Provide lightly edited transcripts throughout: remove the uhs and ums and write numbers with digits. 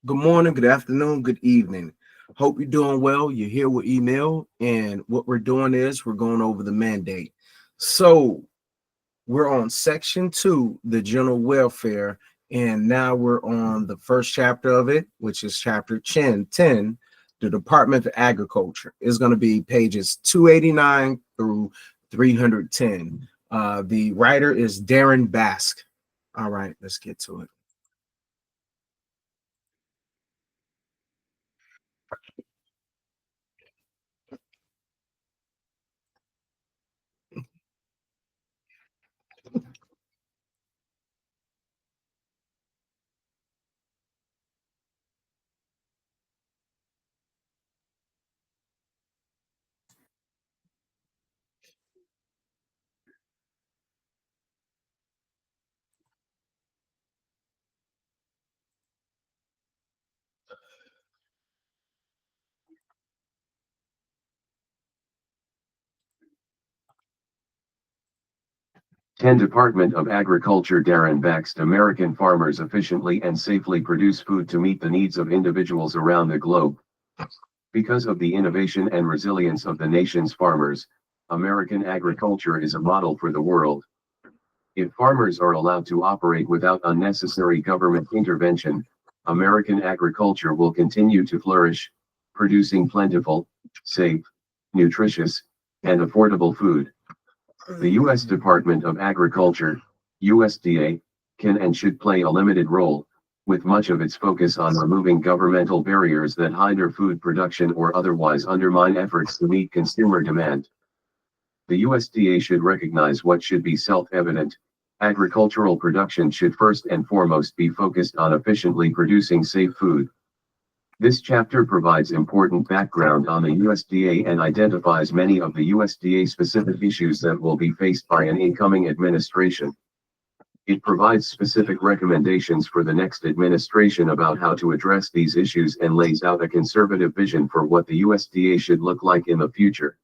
Good morning, good afternoon, good evening. Hope you're doing well. You're here with email, and what we're doing is we're going over the mandate. So we're on section 2, the general welfare, and now we're on the first chapter of it, which is chapter 10, the Department of Agriculture. It's going to be pages 289 through 310. The writer is Darren Bask. All right, let's get to it. Ten Department of Agriculture Darren Baxt American farmers efficiently and safely produce food to meet the needs of individuals around the globe. Because of the innovation and resilience of the nation's farmers, American agriculture is a model for the world. If farmers are allowed to operate without unnecessary government intervention, American agriculture will continue to flourish, producing plentiful, safe, nutritious, and affordable food. The U.S. Department of Agriculture, USDA, can and should play a limited role, with much of its focus on removing governmental barriers that hinder food production or otherwise undermine efforts to meet consumer demand. The USDA should recognize what should be self-evident: agricultural production should first and foremost be focused on efficiently producing safe food. This chapter provides important background on the USDA and identifies many of the USDA-specific issues that will be faced by an incoming administration. It provides specific recommendations for the next administration about how to address these issues and lays out a conservative vision for what the USDA should look like in the future.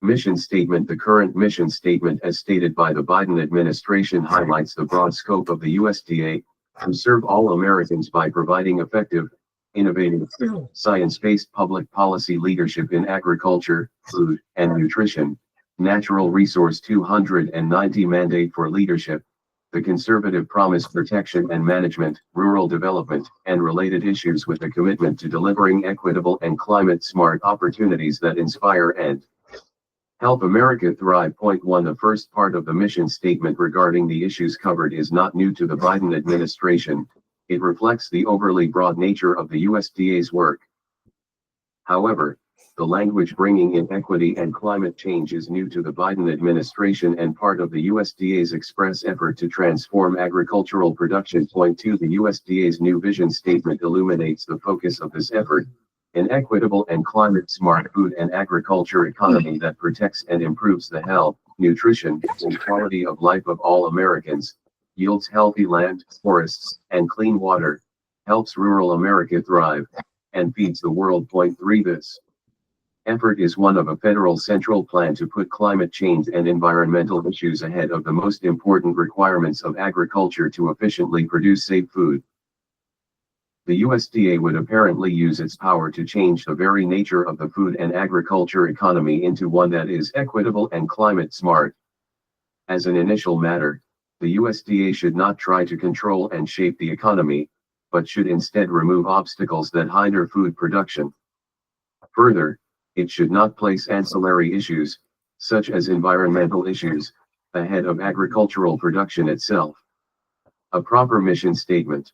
Mission Statement: the current mission statement as stated by the Biden administration highlights the broad scope of the USDA to serve all Americans by providing effective, innovative, science-based public policy leadership in agriculture, food, and nutrition. Natural Resource 290 Mandate for Leadership: the conservative promise protection and management, rural development, and related issues with a commitment to delivering equitable and climate-smart opportunities that inspire and help America thrive. Point 1: the first part of the mission statement regarding the issues covered is not new to the Biden administration. It reflects the overly broad nature of the USDA's work. However, the language bringing in equity and climate change is new to the Biden administration and part of the USDA's express effort to transform agricultural production. Point 2: the USDA's new vision statement illuminates the focus of this effort: an equitable and climate-smart food and agriculture economy that protects and improves the health, nutrition, and quality of life of all Americans, yields healthy land, forests, and clean water, helps rural America thrive, and feeds the world. Point 3: this effort is one of a federal central plan to put climate change and environmental issues ahead of the most important requirements of agriculture to efficiently produce safe food. The USDA would apparently use its power to change the very nature of the food and agriculture economy into one that is equitable and climate smart. As an initial matter, the USDA should not try to control and shape the economy, but should instead remove obstacles that hinder food production. Further, it should not place ancillary issues, such as environmental issues, ahead of agricultural production itself. A proper mission statement.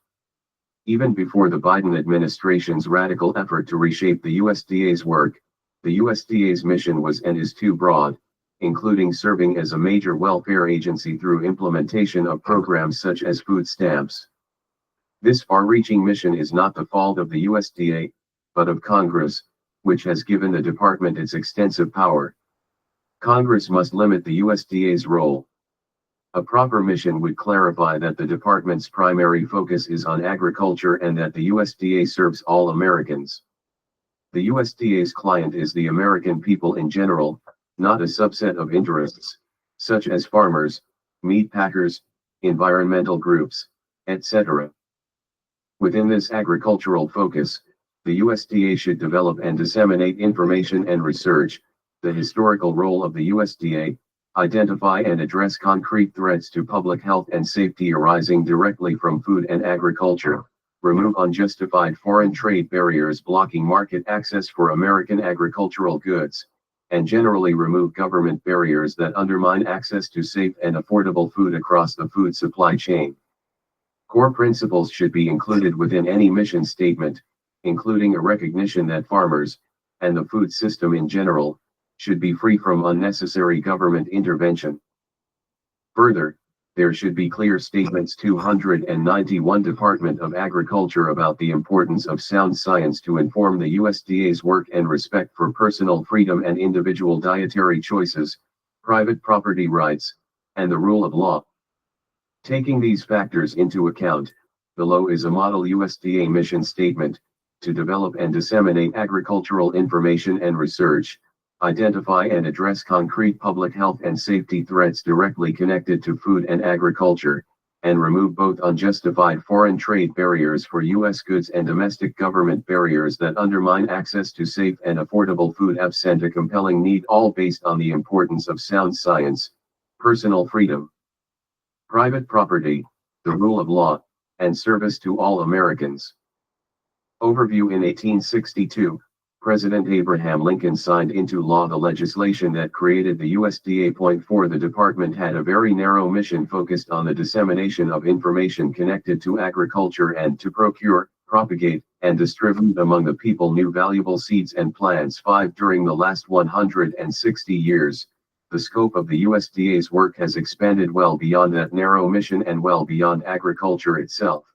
Even before the Biden administration's radical effort to reshape the USDA's work, the USDA's mission was and is too broad, including serving as a major welfare agency through implementation of programs such as food stamps. This far-reaching mission is not the fault of the USDA, but of Congress, which has given the department its extensive power. Congress must limit the USDA's role. A proper mission would clarify that the department's primary focus is on agriculture and that the USDA serves all Americans. The USDA's client is the American people in general, not a subset of interests, such as farmers, meat packers, environmental groups, etc. Within this agricultural focus, the USDA should develop and disseminate information and research, the historical role of the USDA, identify and address concrete threats to public health and safety arising directly from food and agriculture, remove unjustified foreign trade barriers blocking market access for American agricultural goods, and generally remove government barriers that undermine access to safe and affordable food across the food supply chain. Core principles should be included within any mission statement, including a recognition that farmers, and the food system in general, should be free from unnecessary government intervention. Further, there should be clear statements 291 Department of Agriculture about the importance of sound science to inform the USDA's work and respect for personal freedom and individual dietary choices, private property rights, and the rule of law. Taking these factors into account, below is a model USDA mission statement, to develop and disseminate agricultural information and research, identify and address concrete public health and safety threats directly connected to food and agriculture, and remove both unjustified foreign trade barriers for U.S. goods and domestic government barriers that undermine access to safe and affordable food absent a compelling need, all based on the importance of sound science, personal freedom, private property, the rule of law, and service to all Americans. Overview. In 1862, President Abraham Lincoln signed into law the legislation that created the USDA. 4 The department had a very narrow mission focused on the dissemination of information connected to agriculture and to procure, propagate, and distribute among the people new valuable seeds and plants. 5 During the last 160 years, the scope of the USDA's work has expanded well beyond that narrow mission and well beyond agriculture itself.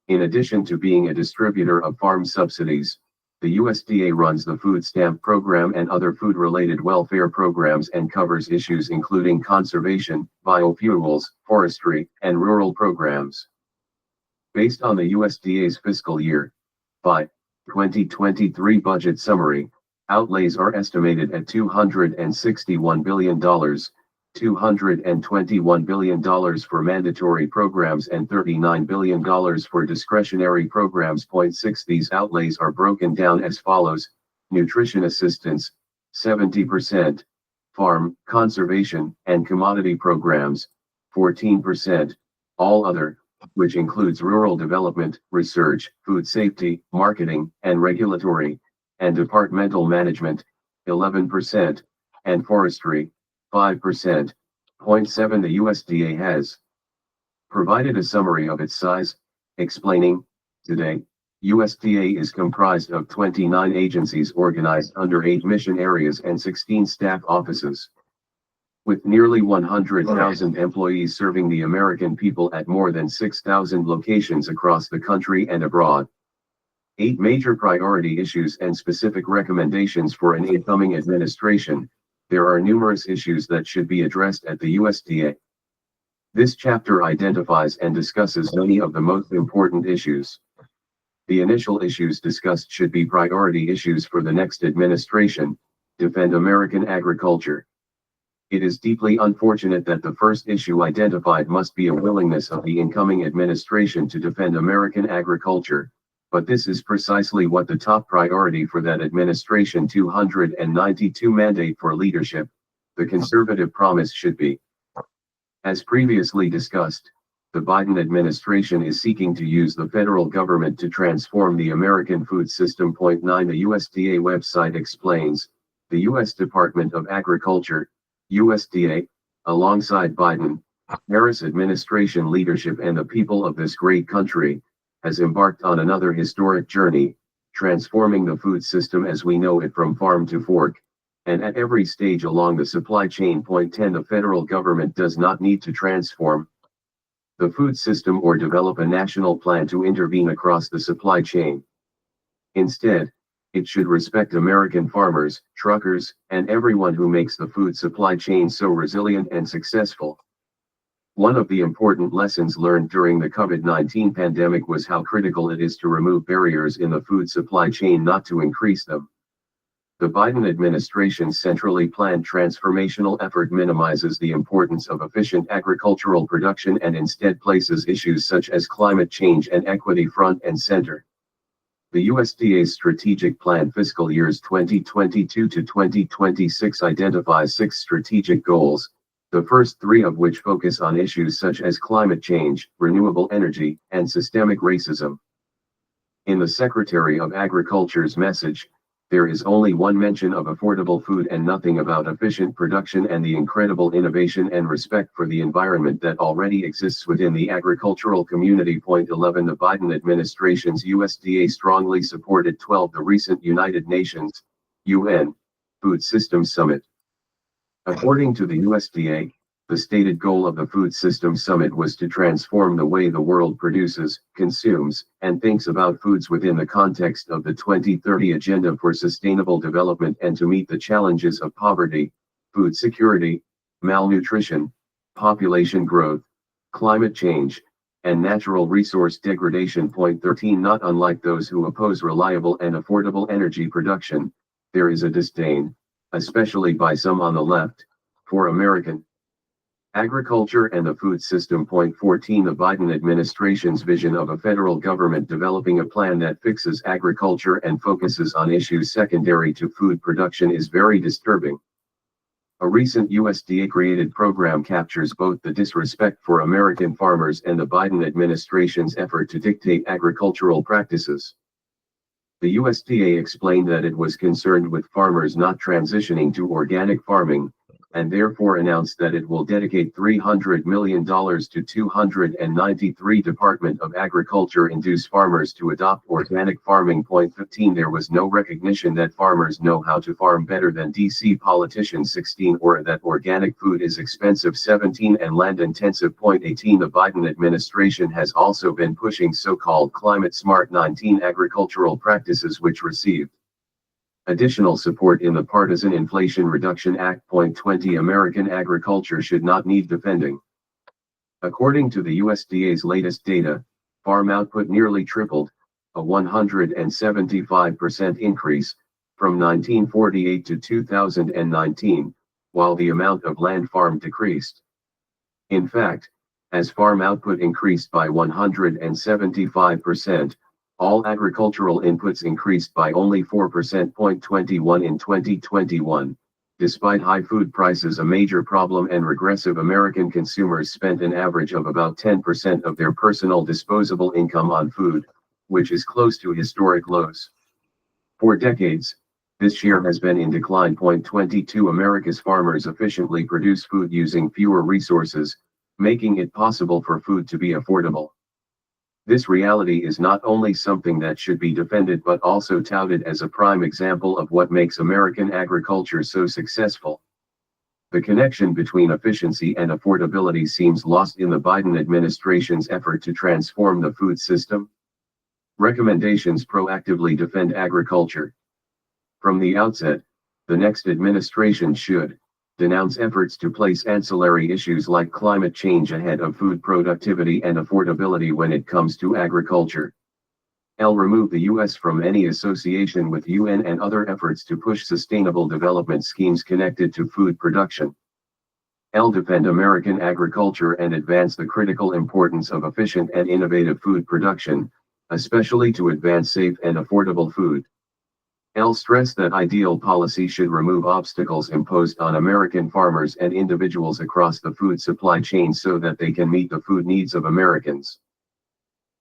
In addition to being a distributor of farm subsidies, the USDA runs the food stamp program and other food-related welfare programs and covers issues including conservation, biofuels, forestry, and rural programs. Based on the USDA's fiscal year 2023 budget summary, outlays are estimated at $261 billion, $221 billion for mandatory programs and $39 billion for discretionary programs. 6 These outlays are broken down as follows: nutrition assistance, 70%, farm, conservation, and commodity programs, 14%, all other, which includes rural development, research, food safety, marketing, and regulatory, and departmental management, 11%, and forestry, 5%. 7 The USDA has provided a summary of its size, explaining, today, USDA is comprised of 29 agencies organized under 8 mission areas and 16 staff offices. With nearly 100,000 employees serving the American people at more than 6,000 locations across the country and abroad. 8 major priority issues and specific recommendations for an incoming administration. There are numerous issues that should be addressed at the USDA. This chapter identifies and discusses many of the most important issues. The initial issues discussed should be priority issues for the next administration: defend American agriculture. It is deeply unfortunate that the first issue identified must be a willingness of the incoming administration to defend American agriculture. But this is precisely what the top priority for that administration 292 mandate for leadership, the conservative promise, should be. As previously discussed, the Biden administration is seeking to use the federal government to transform the American food system. 9 The USDA website explains, the U.S. Department of Agriculture, USDA, alongside Biden, Harris administration leadership and the people of this great country, has embarked on another historic journey, transforming the food system as we know it from farm to fork, and at every stage along the supply chain. 10 The federal government does not need to transform the food system or develop a national plan to intervene across the supply chain. Instead, it should respect American farmers, truckers, and everyone who makes the food supply chain so resilient and successful. One of the important lessons learned during the COVID-19 pandemic was how critical it is to remove barriers in the food supply chain, not to increase them. The Biden administration's centrally planned transformational effort minimizes the importance of efficient agricultural production and instead places issues such as climate change and equity front and center. The USDA's strategic plan fiscal years 2022 to 2026 identifies 6 strategic goals, the first 3 of which focus on issues such as climate change, renewable energy, and systemic racism. In the Secretary of Agriculture's message, there is only one mention of affordable food and nothing about efficient production and the incredible innovation and respect for the environment that already exists within the agricultural community. Point 11. The Biden administration's USDA strongly supported 12 the recent United Nations UN Food Systems Summit. According to the USDA, the stated goal of the Food Systems Summit was to transform the way the world produces, consumes, and thinks about foods within the context of the 2030 Agenda for Sustainable Development and to meet the challenges of poverty, food security, malnutrition, population growth, climate change, and natural resource degradation. Point 13. Not unlike those who oppose reliable and affordable energy production, there is a disdain, especially by some on the left, for American agriculture and the food system. Point 14. The Biden administration's vision of a federal government developing a plan that fixes agriculture and focuses on issues secondary to food production is very disturbing. A recent USDA-created program captures both the disrespect for American farmers and the Biden administration's effort to dictate agricultural practices. The USDA explained that it was concerned with farmers not transitioning to organic farming, and therefore announced that it will dedicate $300 million to 293 Department of Agriculture induce farmers to adopt organic farming. Point 15. There was no recognition that farmers know how to farm better than DC politicians. 16. Or that organic food is expensive. 17. And land intensive. Point 18. The Biden administration has also been pushing so-called climate smart 19 agricultural practices which received additional support in the Partisan Inflation Reduction Act. Point 20. American agriculture should not need defending. According to the USDA's latest data, farm output nearly tripled, a 175% increase, from 1948 to 2019, while the amount of land farmed decreased. In fact, as farm output increased by 175%, all agricultural inputs increased by only 4%. Point 21. In 2021, despite high food prices a major problem and regressive American consumers spent an average of about 10% of their personal disposable income on food, which is close to historic lows. For decades, this share has been in decline. Point 22. America's farmers efficiently produce food using fewer resources, making it possible for food to be affordable. This reality is not only something that should be defended but also touted as a prime example of what makes American agriculture so successful. The connection between efficiency and affordability seems lost in the Biden administration's effort to transform the food system. Recommendations proactively defend agriculture. From the outset, the next administration should denounce efforts to place ancillary issues like climate change ahead of food productivity and affordability when it comes to agriculture. Remove the U.S. from any association with UN and other efforts to push sustainable development schemes connected to food production. Defend American agriculture and advance the critical importance of efficient and innovative food production, especially to advance safe and affordable food. Stress that ideal policy should remove obstacles imposed on American farmers and individuals across the food supply chain so that they can meet the food needs of Americans.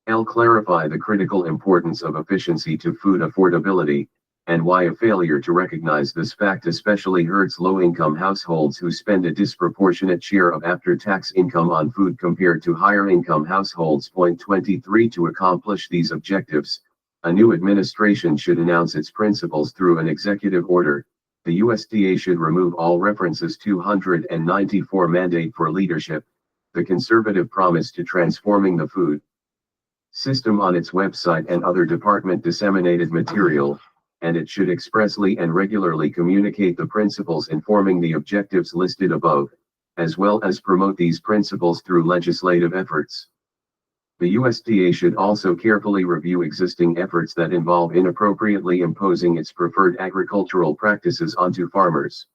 Clarify the critical importance of efficiency to food affordability, and why a failure to recognize this fact especially hurts low-income households who spend a disproportionate share of after-tax income on food compared to higher-income households. Point 23. To accomplish these objectives, a new administration should announce its principles through an executive order. The USDA should remove all references to 294 mandate for leadership, the conservative promise to transforming the food system on its website and other department disseminated material, and it should expressly and regularly communicate the principles informing the objectives listed above, as well as promote these principles through legislative efforts. The USDA should also carefully review existing efforts that involve inappropriately imposing its preferred agricultural practices onto farmers.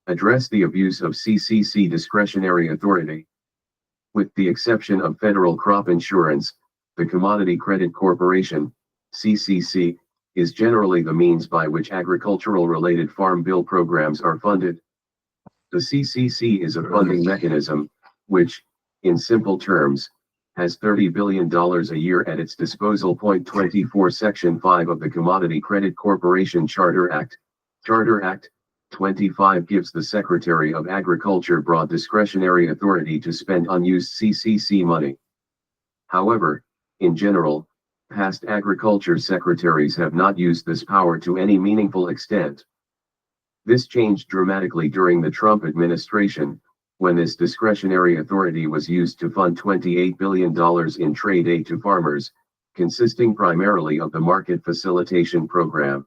Address the abuse of CCC discretionary authority. With the exception of federal crop insurance, the Commodity Credit Corporation, CCC, is generally the means by which agricultural-related farm bill programs are funded. The CCC is a funding mechanism, which, in simple terms, has $30 billion a year at its disposal. 24 Section 5 of the Commodity Credit Corporation Charter Act, Charter Act 25 gives the Secretary of Agriculture broad discretionary authority to spend unused CCC money. However, in general, past agriculture secretaries have not used this power to any meaningful extent. This changed dramatically during the Trump administration, when this discretionary authority was used to fund $28 billion in trade aid to farmers, consisting primarily of the Market Facilitation Program.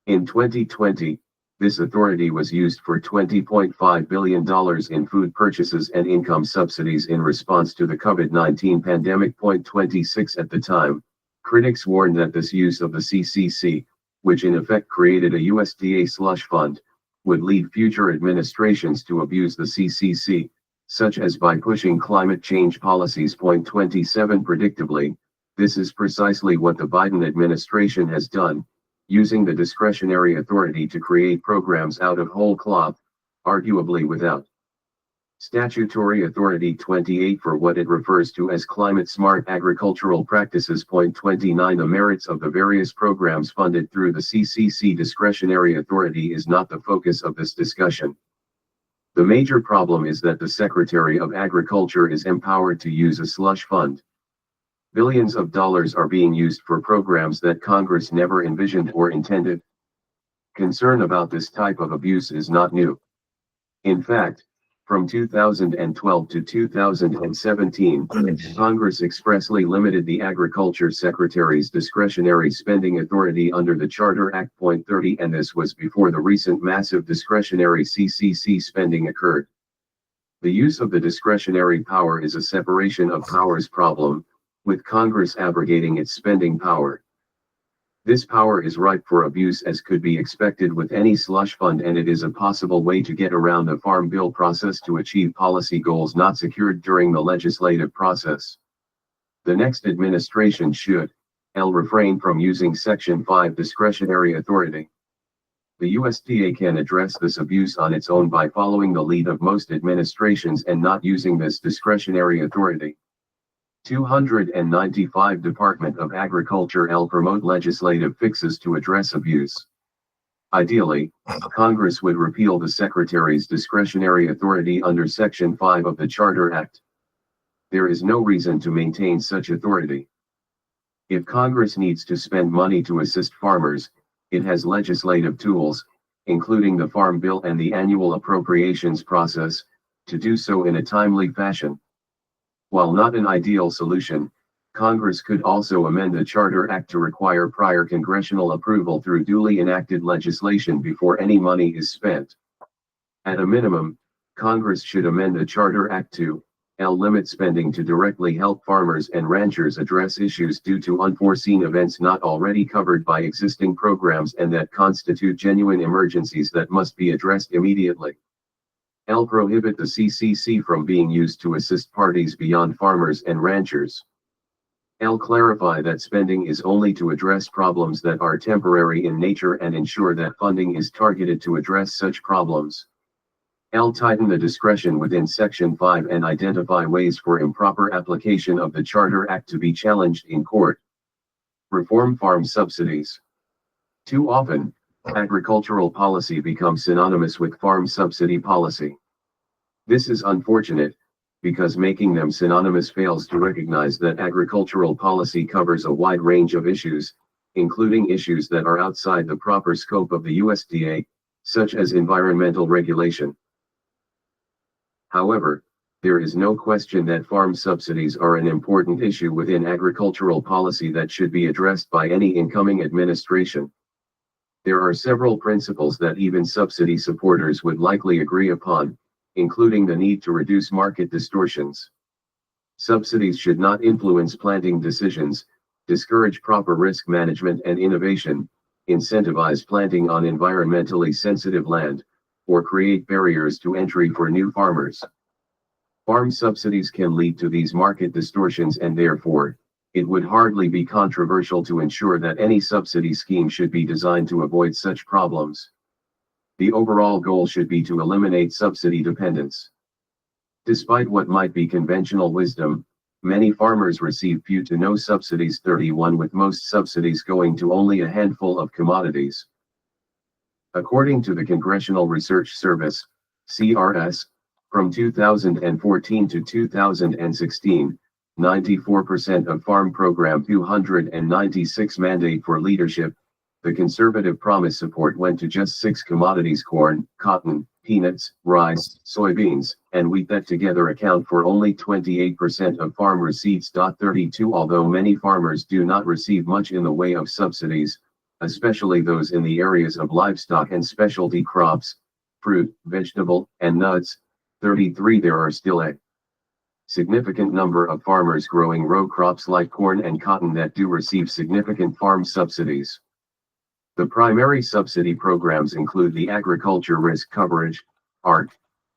In 2020, this authority was used for $20.5 billion in food purchases and income subsidies in response to the COVID-19 pandemic. 26 At the time, critics warned that this use of the CCC, which in effect created a USDA slush fund, would lead future administrations to abuse the CCC, such as by pushing climate change policies. 27 Predictably, this is precisely what the Biden administration has done, using the discretionary authority to create programs out of whole cloth, arguably without statutory authority. 28 For what it refers to as climate-smart agricultural practices. 29 The merits of the various programs funded through the CCC discretionary authority is not the focus of this discussion. The major problem is that the Secretary of Agriculture is empowered to use a slush fund. Billions of dollars are being used for programs that Congress never envisioned or intended. Concern about this type of abuse is not new. In fact, from 2012 to 2017, Congress expressly limited the Agriculture Secretary's discretionary spending authority under the Charter Act. 30 And this was before the recent massive discretionary CCC spending occurred. The use of the discretionary power is a separation of powers problem, with Congress abrogating its spending power. This power is ripe for abuse, as could be expected with any slush fund, and it is a possible way to get around the Farm Bill process to achieve policy goals not secured during the legislative process. The next administration should refrain from using Section 5 discretionary authority. The USDA can address this abuse on its own by following the lead of most administrations and not using this discretionary authority. 295 Department of Agriculture promote legislative fixes to address abuse. Ideally, Congress would repeal the Secretary's discretionary authority under Section 5 of the Charter Act. There is no reason to maintain such authority. If Congress needs to spend money to assist farmers, it has legislative tools, including the Farm Bill and the annual appropriations process, to do so in a timely fashion. While not an ideal solution, Congress could also amend the Charter Act to require prior congressional approval through duly enacted legislation before any money is spent. At a minimum, Congress should amend the Charter Act to limit spending to directly help farmers and ranchers address issues due to unforeseen events not already covered by existing programs and that constitute genuine emergencies that must be addressed immediately. Prohibit the CCC from being used to assist parties beyond farmers and ranchers. Clarify that spending is only to address problems that are temporary in nature and ensure that funding is targeted to address such problems. Tighten the discretion within Section 5 and identify ways for improper application of the Charter Act to be challenged in court. Reform farm subsidies. Too often, agricultural policy becomes synonymous with farm subsidy policy. This is unfortunate, because making them synonymous fails to recognize that agricultural policy covers a wide range of issues, including issues that are outside the proper scope of the USDA, such as environmental regulation. However, there is no question that farm subsidies are an important issue within agricultural policy that should be addressed by any incoming administration. There are several principles that even subsidy supporters would likely agree upon, including the need to reduce market distortions. Subsidies should not influence planting decisions, discourage proper risk management and innovation, incentivize planting on environmentally sensitive land, or create barriers to entry for new farmers. Farm subsidies can lead to these market distortions, and therefore, it would hardly be controversial to ensure that any subsidy scheme should be designed to avoid such problems. The overall goal should be to eliminate subsidy dependence. Despite what might be conventional wisdom, many farmers receive few to no subsidies, 31, with most subsidies going to only a handful of commodities. According to the Congressional Research Service, CRS, from 2014 to 2016, 94% of Farm Program 296 mandate for leadership, the conservative promise support went to just 6 commodities: corn, cotton, peanuts, rice, soybeans, and wheat, that together account for only 28% of farm receipts. 32 Although many farmers do not receive much in the way of subsidies, especially those in the areas of livestock and specialty crops, fruit, vegetable, and nuts, 33 there are still a significant number of farmers growing row crops like corn and cotton that do receive significant farm subsidies. The primary subsidy programs include the Agriculture Risk Coverage, ARC,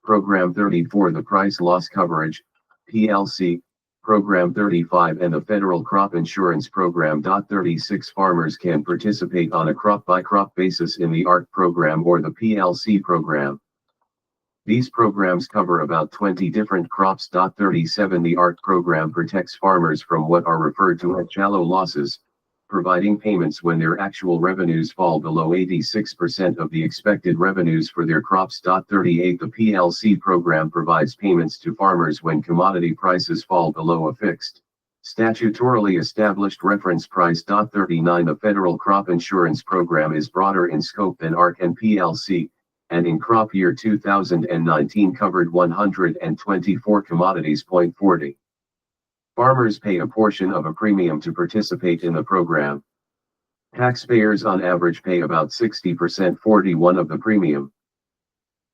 Program 34, the Price Loss Coverage, PLC, Program 35, and the Federal Crop Insurance Program. 36 Farmers can participate on a crop-by-crop basis in the ARC program or the PLC program. These programs cover about 20 different crops. 37 The ARC program protects farmers from what are referred to as shallow losses, providing payments when their actual revenues fall below 86% of the expected revenues for their crops. 38 The PLC program provides payments to farmers when commodity prices fall below a fixed, statutorily established reference price. 39 The Federal Crop Insurance Program is broader in scope than ARC and PLC, and in crop year 2019 covered 124 commodities. 40 Farmers pay a portion of a premium to participate in the program. Taxpayers on average pay about 60%, 41 of the premium.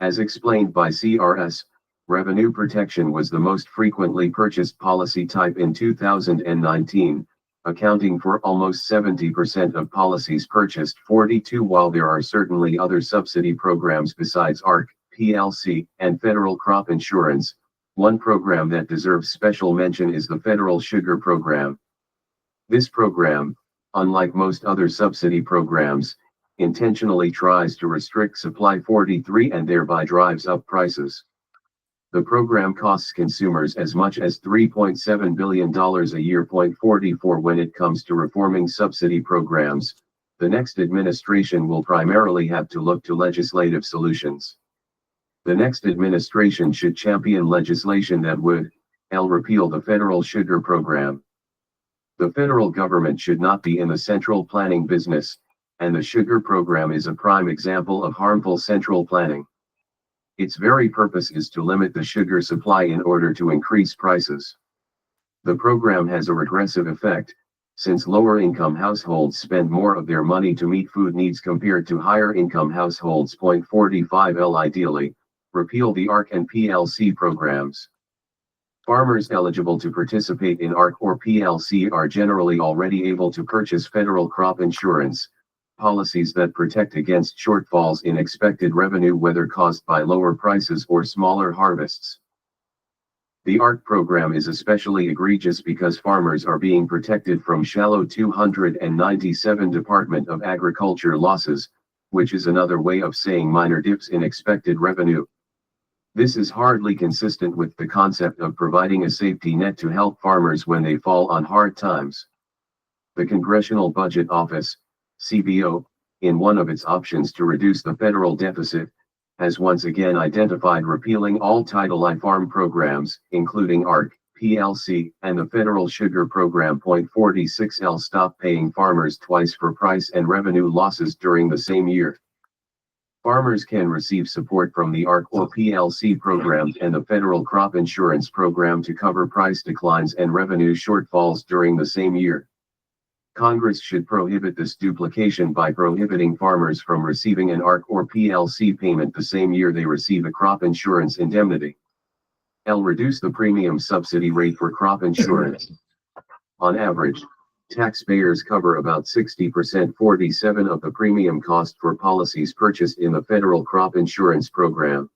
As explained by CRS, revenue protection was the most frequently purchased policy type in 2019, accounting for almost 70% of policies purchased. 42 While there are certainly other subsidy programs besides ARC, PLC, and federal crop insurance, one program that deserves special mention is the Federal Sugar Program. This program, unlike most other subsidy programs, intentionally tries to restrict supply. 43 And thereby drives up prices. The program costs consumers as much as $3.7 billion a year. 44 When it comes to reforming subsidy programs, the next administration will primarily have to look to legislative solutions. The next administration should champion legislation that would repeal the Federal Sugar Program. The federal government should not be in the central planning business, and the sugar program is a prime example of harmful central planning. Its very purpose is to limit the sugar supply in order to increase prices. The program has a regressive effect, since lower-income households spend more of their money to meet food needs compared to higher-income households. 45 Ideally, repeal the ARC and PLC programs. Farmers eligible to participate in ARC or PLC are generally already able to purchase federal crop insurance, policies that protect against shortfalls in expected revenue, whether caused by lower prices or smaller harvests. The ARC program is especially egregious because farmers are being protected from shallow 297 Department of Agriculture losses, which is another way of saying minor dips in expected revenue. This is hardly consistent with the concept of providing a safety net to help farmers when they fall on hard times. The Congressional Budget Office, CBO, in one of its options to reduce the federal deficit, has once again identified repealing all Title I farm programs, including ARC, PLC, and the Federal Sugar Program. 46 Stop paying farmers twice for price and revenue losses during the same year. Farmers can receive support from the ARC or PLC programs and the Federal Crop Insurance Program to cover price declines and revenue shortfalls during the same year. Congress should prohibit this duplication by prohibiting farmers from receiving an ARC or PLC payment the same year they receive a crop insurance indemnity. L. Reduce the premium subsidy rate for crop insurance. On average, taxpayers cover about 60% 47 of the premium cost for policies purchased in the federal crop insurance program.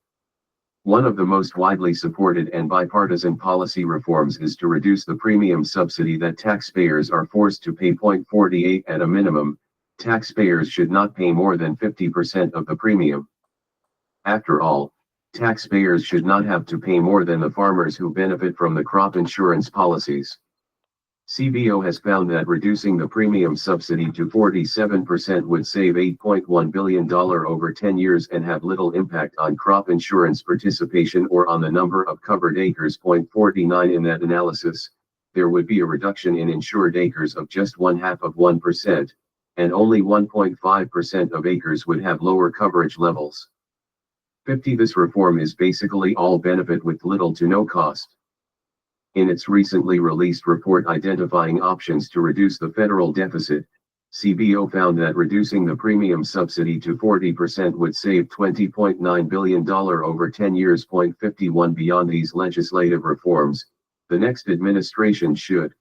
One of the most widely supported and bipartisan policy reforms is to reduce the premium subsidy that taxpayers are forced to pay. 48 At a minimum, taxpayers should not pay more than 50% of the premium. After all, taxpayers should not have to pay more than the farmers who benefit from the crop insurance policies. CBO has found that reducing the premium subsidy to 47% would save $8.1 billion over 10 years and have little impact on crop insurance participation or on the number of covered acres. 49 In that analysis, there would be a reduction in insured acres of just 0.5%, and only 1.5% of acres would have lower coverage levels. 50 This reform is basically all benefit with little to no cost. In its recently released report identifying options to reduce the federal deficit, CBO found that reducing the premium subsidy to 40% would save $20.9 billion over 10 years. 51 Beyond these legislative reforms, the next administration should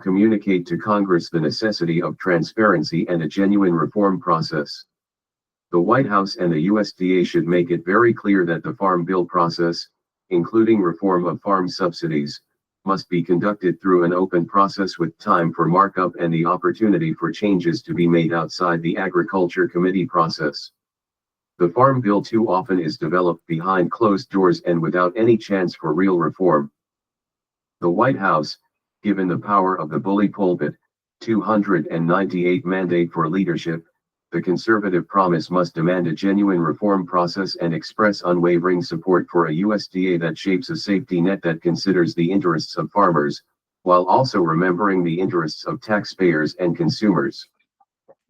communicate to Congress the necessity of transparency and a genuine reform process. The White House and the USDA should make it very clear that the Farm Bill process, including reform of farm subsidies, must be conducted through an open process with time for markup and the opportunity for changes to be made outside the Agriculture Committee process. The Farm Bill too often is developed behind closed doors and without any chance for real reform. The White House, given the power of the bully pulpit, 298 mandate for leadership, the conservative promise must demand a genuine reform process and express unwavering support for a USDA that shapes a safety net that considers the interests of farmers, while also remembering the interests of taxpayers and consumers.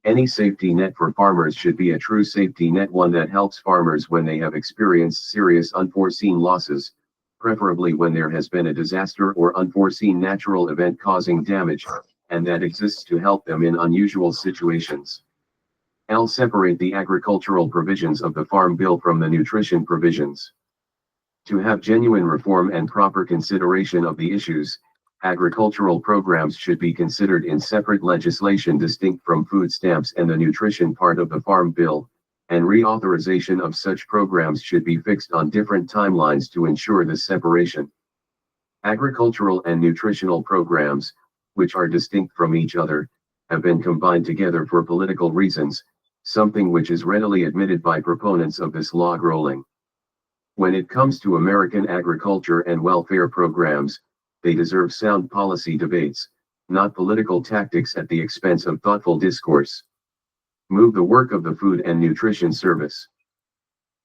Any safety net for farmers should be a true safety net, one that helps farmers when they have experienced serious unforeseen losses, preferably when there has been a disaster or unforeseen natural event causing damage, and that exists to help them in unusual situations. Separate the agricultural provisions of the Farm Bill from the nutrition provisions. To have genuine reform and proper consideration of the issues, agricultural programs should be considered in separate legislation distinct from food stamps and the nutrition part of the Farm Bill, and reauthorization of such programs should be fixed on different timelines to ensure this separation. Agricultural and nutritional programs, which are distinct from each other, have been combined together for political reasons, something which is readily admitted by proponents of this log rolling. When it comes to American agriculture and welfare programs, they deserve sound policy debates, not political tactics at the expense of thoughtful discourse. Move the work of the Food and Nutrition Service.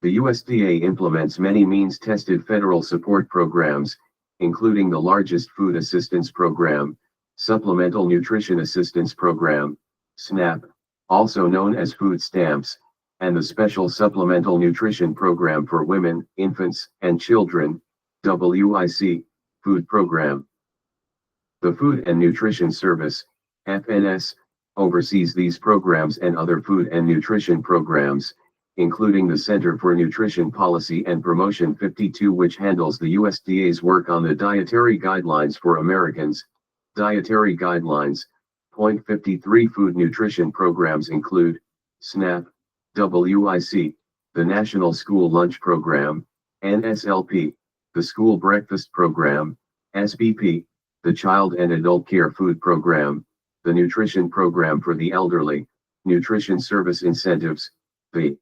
The USDA implements many means-tested federal support programs, including the largest Food Assistance Program, Supplemental Nutrition Assistance Program, SNAP, also known as food stamps, and the Special Supplemental Nutrition Program for Women, Infants, and Children, WIC, Food Program. The Food and Nutrition Service, FNS, oversees these programs and other food and nutrition programs, including the Center for Nutrition Policy and Promotion 52, which handles the USDA's work on the Dietary Guidelines for Americans, Dietary Guidelines. 53 Food nutrition programs include SNAP, WIC, the National School Lunch Program, NSLP, the School Breakfast Program, SBP, the Child and Adult Care Food Program, the Nutrition Program for the Elderly, Nutrition Service Incentives, the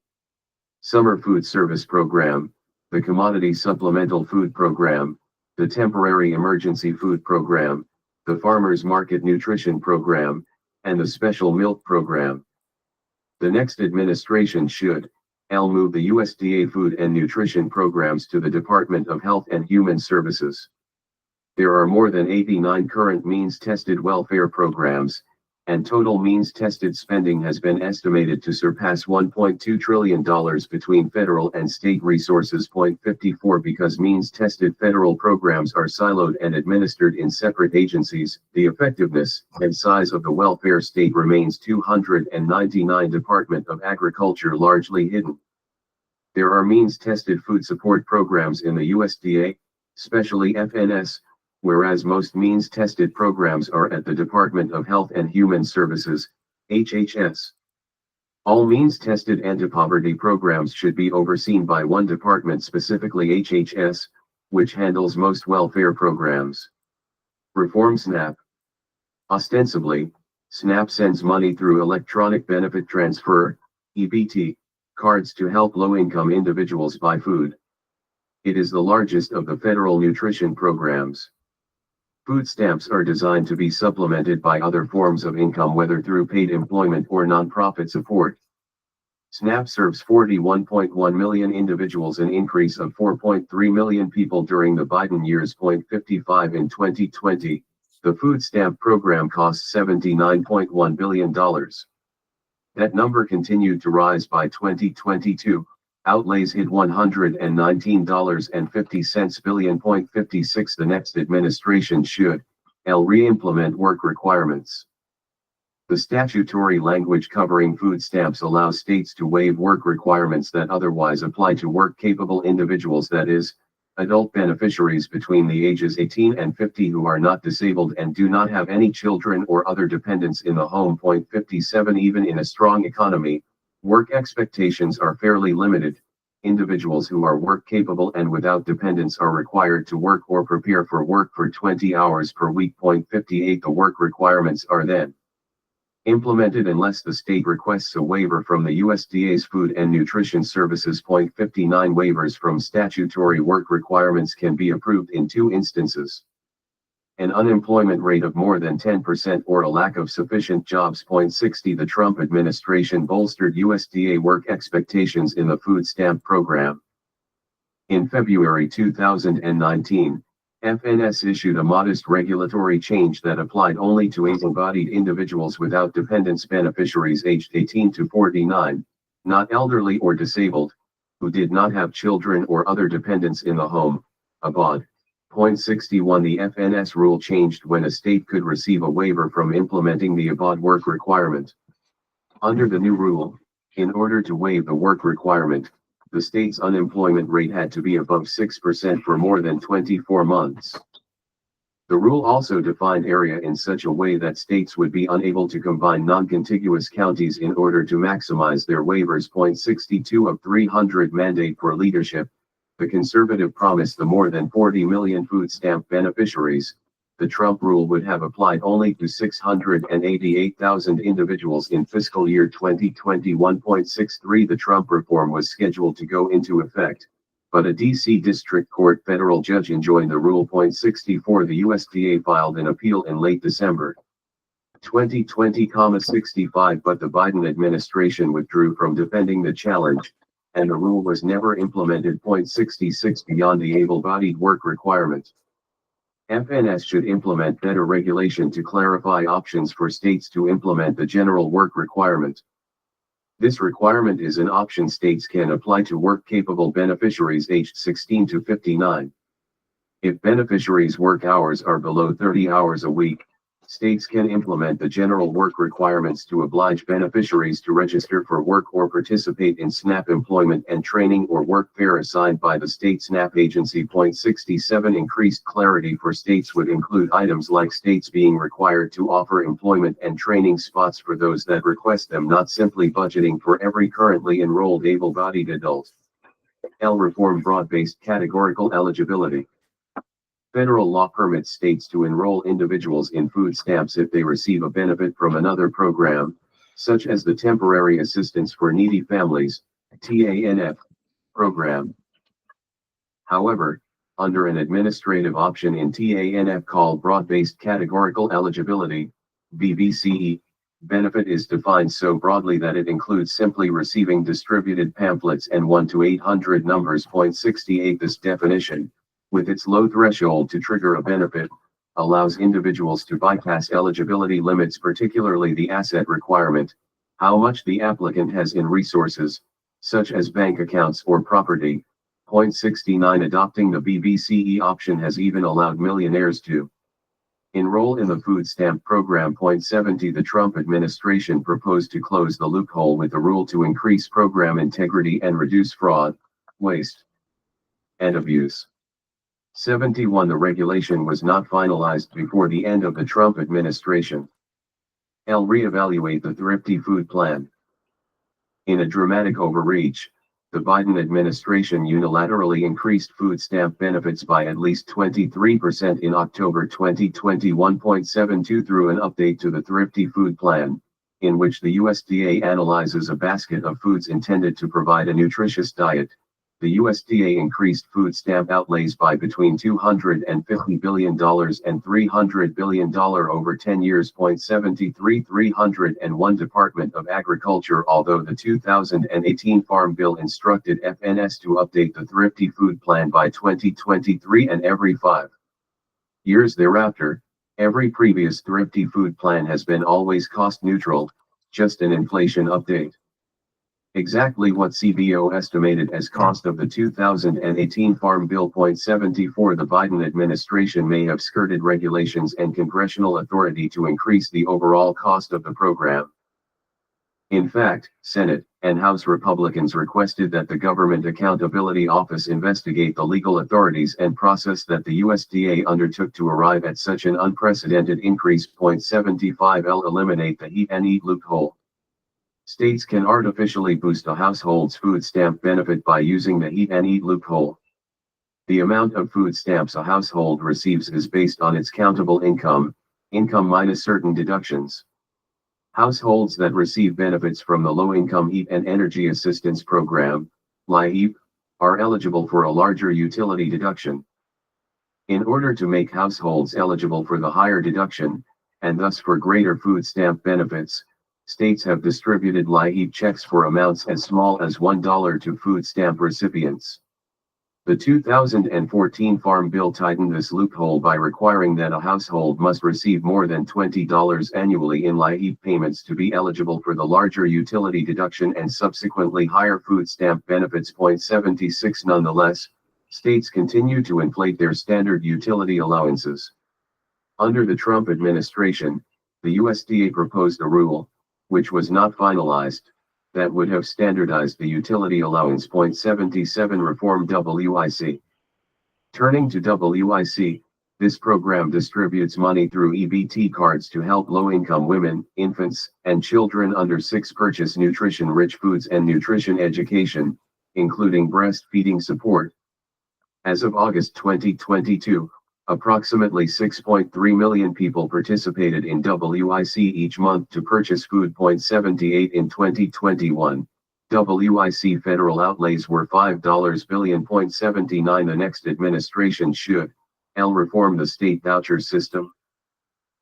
Summer Food Service Program, the Commodity Supplemental Food Program, the Temporary Emergency Food Program, the Farmers Market Nutrition Program, and the Special Milk Program. The next administration should move the USDA food and nutrition programs to the Department of Health and Human Services. There are more than 89 current means-tested welfare programs, and total means-tested spending has been estimated to surpass $1.2 trillion between federal and state resources. 54 Because means-tested federal programs are siloed and administered in separate agencies, the effectiveness and size of the welfare state remains 299 Department of Agriculture largely hidden. There are means-tested food support programs in the USDA, especially FNS, whereas most means-tested programs are at the Department of Health and Human Services, HHS. All means-tested anti-poverty programs should be overseen by one department, specifically HHS, which handles most welfare programs. Reform SNAP. Ostensibly, SNAP sends money through electronic benefit transfer, EBT, cards to help low-income individuals buy food. It is the largest of the federal nutrition programs. Food stamps are designed to be supplemented by other forms of income, whether through paid employment or nonprofit support. SNAP serves 41.1 million individuals, an increase of 4.3 million people during the Biden years. 55 in 2020, the food stamp program cost $79.1 billion. That number continued to rise by 2022. Outlays hit $119.50 billion. 56 The next administration should re-implement work requirements. The statutory language covering food stamps allows states to waive work requirements that otherwise apply to work-capable individuals, that is, adult beneficiaries between the ages 18 and 50 who are not disabled and do not have any children or other dependents in the home. 57 Even in a strong economy, work expectations are fairly limited. Individuals who are work capable and without dependents are required to work or prepare for work for 20 hours per week. 58 The work requirements are then implemented unless the state requests a waiver from the USDA's Food and Nutrition Services. 59 Waivers from statutory work requirements can be approved in two instances: an unemployment rate of more than 10% or a lack of sufficient jobs. 60 The Trump administration bolstered USDA work expectations in the food stamp program. In February 2019, FNS issued a modest regulatory change that applied only to able-bodied individuals without dependents, beneficiaries aged 18 to 49, not elderly or disabled, who did not have children or other dependents in the home, ABOD. 61 The FNS rule changed when a state could receive a waiver from implementing the ABOD work requirement. Under the new rule, in order to waive the work requirement, the state's unemployment rate had to be above 6% for more than 24 months. The rule also defined area in such a way that states would be unable to combine non-contiguous counties in order to maximize their waivers. 62 of 300 Mandate for leadership. The conservative promised the more than 40 million food stamp beneficiaries. The Trump rule would have applied only to 688,000 individuals in fiscal year 2021. 63 The Trump reform was scheduled to go into effect, but a D.C. District Court federal judge enjoined the rule. 64 The USDA filed an appeal in late December 2020, 65, but the Biden administration withdrew from defending the challenge, and the rule was never implemented. 66 Beyond the able-bodied work requirement. FNS should implement better regulation to clarify options for states to implement the general work requirement. This requirement is an option states can apply to work-capable beneficiaries aged 16 to 59. If beneficiaries' work hours are below 30 hours a week, states can implement the general work requirements to oblige beneficiaries to register for work or participate in SNAP employment and training or work fair assigned by the state SNAP agency. 67 Increased clarity for states would include items like states being required to offer employment and training spots for those that request them, not simply budgeting for every currently enrolled able-bodied adult. Reform broad-based categorical eligibility. Federal law permits states to enroll individuals in food stamps if they receive a benefit from another program, such as the Temporary Assistance for Needy Families, TANF, program. However, under an administrative option in TANF called Broad-Based Categorical Eligibility, BBCE, benefit is defined so broadly that it includes simply receiving distributed pamphlets and 1 to 800 numbers. 68 This definition, with its low threshold to trigger a benefit, allows individuals to bypass eligibility limits, particularly the asset requirement, how much the applicant has in resources, such as bank accounts or property. 69 Adopting the BBCE option has even allowed millionaires to enroll in the food stamp program. 70 The Trump administration proposed to close the loophole with the rule to increase program integrity and reduce fraud, waste, and abuse. 71. The regulation was not finalized before the end of the Trump administration. L. Reevaluate the Thrifty Food Plan. In a dramatic overreach, the Biden administration unilaterally increased food stamp benefits by at least 23% in October 2021.72 through an update to the Thrifty Food Plan, in which the USDA analyzes a basket of foods intended to provide a nutritious diet. The USDA increased food stamp outlays by between $250 billion and $300 billion over 10 years. 73. 301 Department of Agriculture. Although the 2018 Farm Bill instructed FNS to update the Thrifty Food Plan by 2023 and every 5 years thereafter, every previous Thrifty Food Plan has been always cost neutral, just an inflation update. Exactly what CBO estimated as cost of the 2018 Farm Bill. 74. The Biden administration may have skirted regulations and congressional authority to increase the overall cost of the program. In fact, Senate and House Republicans requested that the Government Accountability Office investigate the legal authorities and process that the USDA undertook to arrive at such an unprecedented increase. 75. L. Eliminate the Heat and Eat loophole. States can artificially boost a household's food stamp benefit by using the Heat and Eat loophole. The amount of food stamps a household receives is based on its countable income minus certain deductions. Households that receive benefits from the Low-Income Heat and Energy Assistance Program, LIHEAP, are eligible for a larger utility deduction. In order to make households eligible for the higher deduction, and thus for greater food stamp benefits, states have distributed LIHEAP checks for amounts as small as $1 to food stamp recipients. The 2014 Farm Bill tightened this loophole by requiring that a household must receive more than $20 annually in LIHEAP payments to be eligible for the larger utility deduction and subsequently higher food stamp benefits. 76. Nonetheless, states continue to inflate their standard utility allowances. Under the Trump administration, the USDA proposed a rule, which was not finalized, that would have standardized the utility allowance. 77. Reform WIC. Turning to WIC, this program distributes money through EBT cards to help low-income women, infants, and children under 6 purchase nutrition-rich foods and nutrition education, including breastfeeding support. As of August 2022, approximately 6.3 million people participated in WIC each month to purchase food. 78. In 2021, WIC federal outlays were $5 billion. 79. The next administration should reform the state voucher system.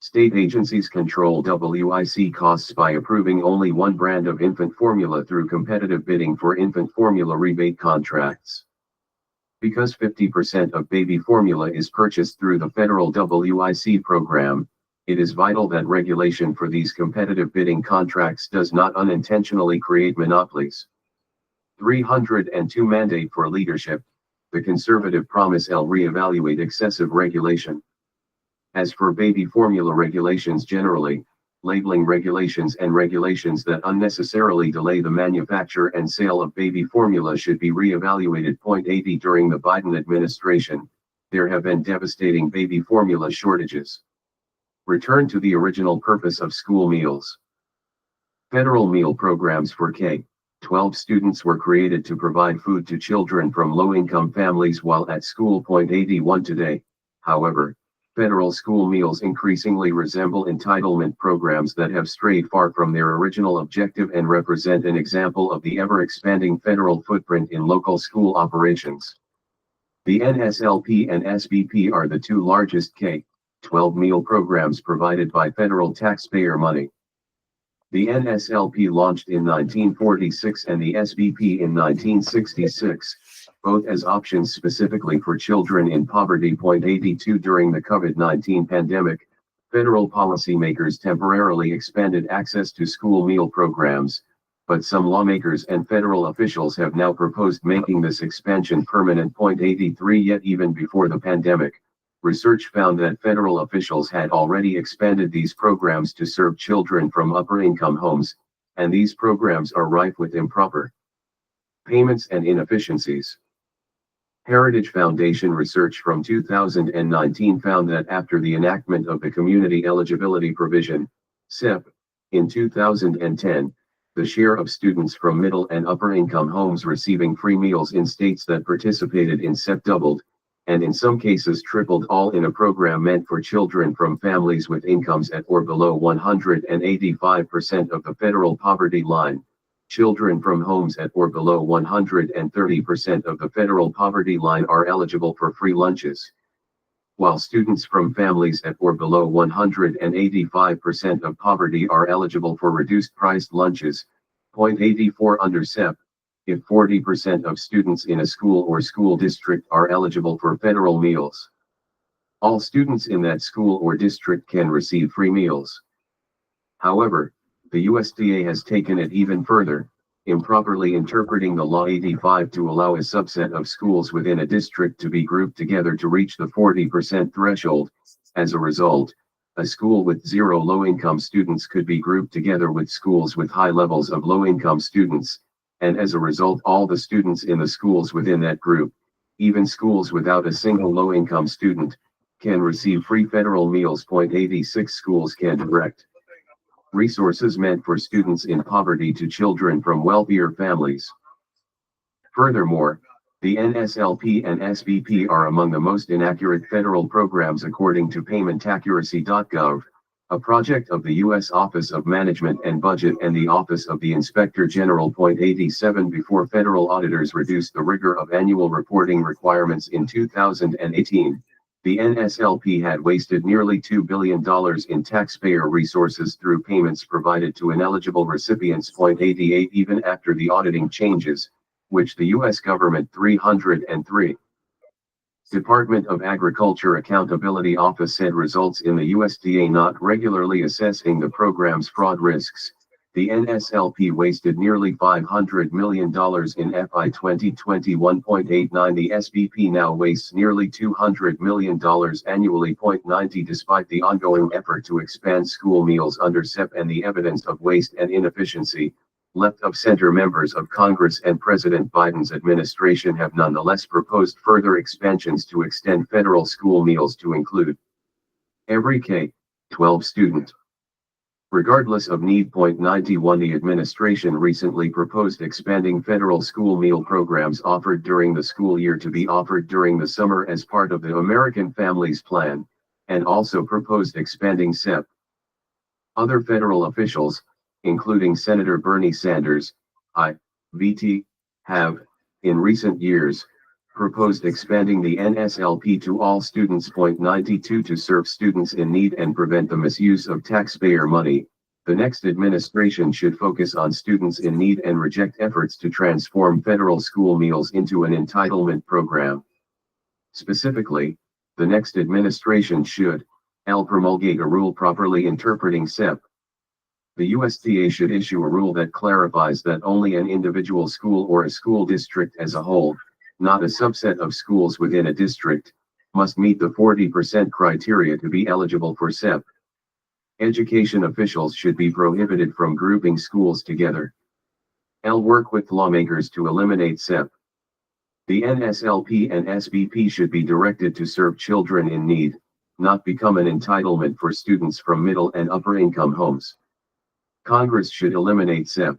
State agencies control WIC costs by approving only one brand of infant formula through competitive bidding for infant formula rebate contracts. Because 50% of baby formula is purchased through the federal WIC program, it is vital that regulation for these competitive bidding contracts does not unintentionally create monopolies. 302. Mandate for leadership. The conservative promise L. Reevaluate excessive regulation. As for baby formula regulations generally, labeling regulations and regulations that unnecessarily delay the manufacture and sale of baby formula should be reevaluated. 80. During the Biden administration, there have been devastating baby formula shortages. Return to the original purpose of school meals. Federal meal programs for K-12 students were created to provide food to children from low-income families while at school. 81. Today, however, federal school meals increasingly resemble entitlement programs that have strayed far from their original objective and represent an example of the ever-expanding federal footprint in local school operations. The NSLP and SBP are the 2 largest K-12 meal programs provided by federal taxpayer money. The NSLP launched in 1946 and the SBP in 1966. Both as options specifically for children in poverty. 82. During the COVID-19 pandemic, federal policymakers temporarily expanded access to school meal programs, but some lawmakers and federal officials have now proposed making this expansion permanent. 83. Yet even before the pandemic, research found that federal officials had already expanded these programs to serve children from upper-income homes, and these programs are rife with improper payments and inefficiencies. Heritage Foundation research from 2019 found that after the enactment of the Community Eligibility Provision, CEP, in 2010, the share of students from middle and upper income homes receiving free meals in states that participated in CEP doubled, and in some cases tripled, all in a program meant for children from families with incomes at or below 185% of the federal poverty line. Children from homes at or below 130% of the federal poverty line are eligible for free lunches, while students from families at or below 185% of poverty are eligible for reduced-priced lunches. 84 under CEP, if 40% of students in a school or school district are eligible for federal meals, all students in that school or district can receive free meals. However, the USDA has taken it even further, improperly interpreting the Law 85 to allow a subset of schools within a district to be grouped together to reach the 40% threshold. As a result, a school with 0 low-income students could be grouped together with schools with high levels of low-income students, and as a result all the students in the schools within that group, even schools without a single low-income student, can receive free federal meals. 86 schools can direct resources meant for students in poverty to children from wealthier families. Furthermore, the NSLP and SBP are among the most inaccurate federal programs according to PaymentAccuracy.gov, a project of the U.S. Office of Management and Budget and the Office of the Inspector General. 87 Before federal auditors reduced the rigor of annual reporting requirements in 2018, the NSLP had wasted nearly $2 billion in taxpayer resources through payments provided to ineligible recipients. 88 Even after the auditing changes, which the U.S. government 303 Department of Agriculture Accountability Office said results in the USDA not regularly assessing the program's fraud risks, the NSLP wasted nearly $500 million in FY 2021.89. The SBP now wastes nearly $200 million annually. 90 Despite the ongoing effort to expand school meals under CEP and the evidence of waste and inefficiency, left-of-center members of Congress and President Biden's administration have nonetheless proposed further expansions to extend federal school meals to include every K-12 student, regardless of need. 91 The administration recently proposed expanding federal school meal programs offered during the school year to be offered during the summer as part of the American Families Plan, and also proposed expanding CEP. Other federal officials, including Senator Bernie Sanders, VT, have, in recent years, proposed expanding the NSLP to all students. 92 To serve students in need and prevent the misuse of taxpayer money, the next administration should focus on students in need and reject efforts to transform federal school meals into an entitlement program. Specifically, the next administration should promulgate a rule properly interpreting CEP. The USDA should issue a rule that clarifies that only an individual school or a school district as a whole, not a subset of schools within a district, must meet the 40% criteria to be eligible for CEP. Education officials should be prohibited from grouping schools together. Work with lawmakers to eliminate CEP. The NSLP and SBP should be directed to serve children in need, not become an entitlement for students from middle and upper income homes. Congress should eliminate CEP.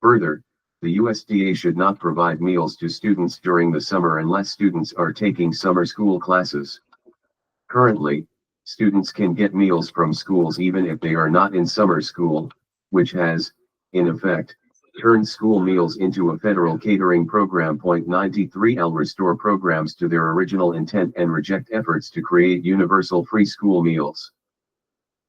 Further, the USDA should not provide meals to students during the summer unless students are taking summer school classes. Currently, students can get meals from schools even if they are not in summer school, which has, in effect, turned school meals into a federal catering program. 93 Restore programs to their original intent and reject efforts to create universal free school meals.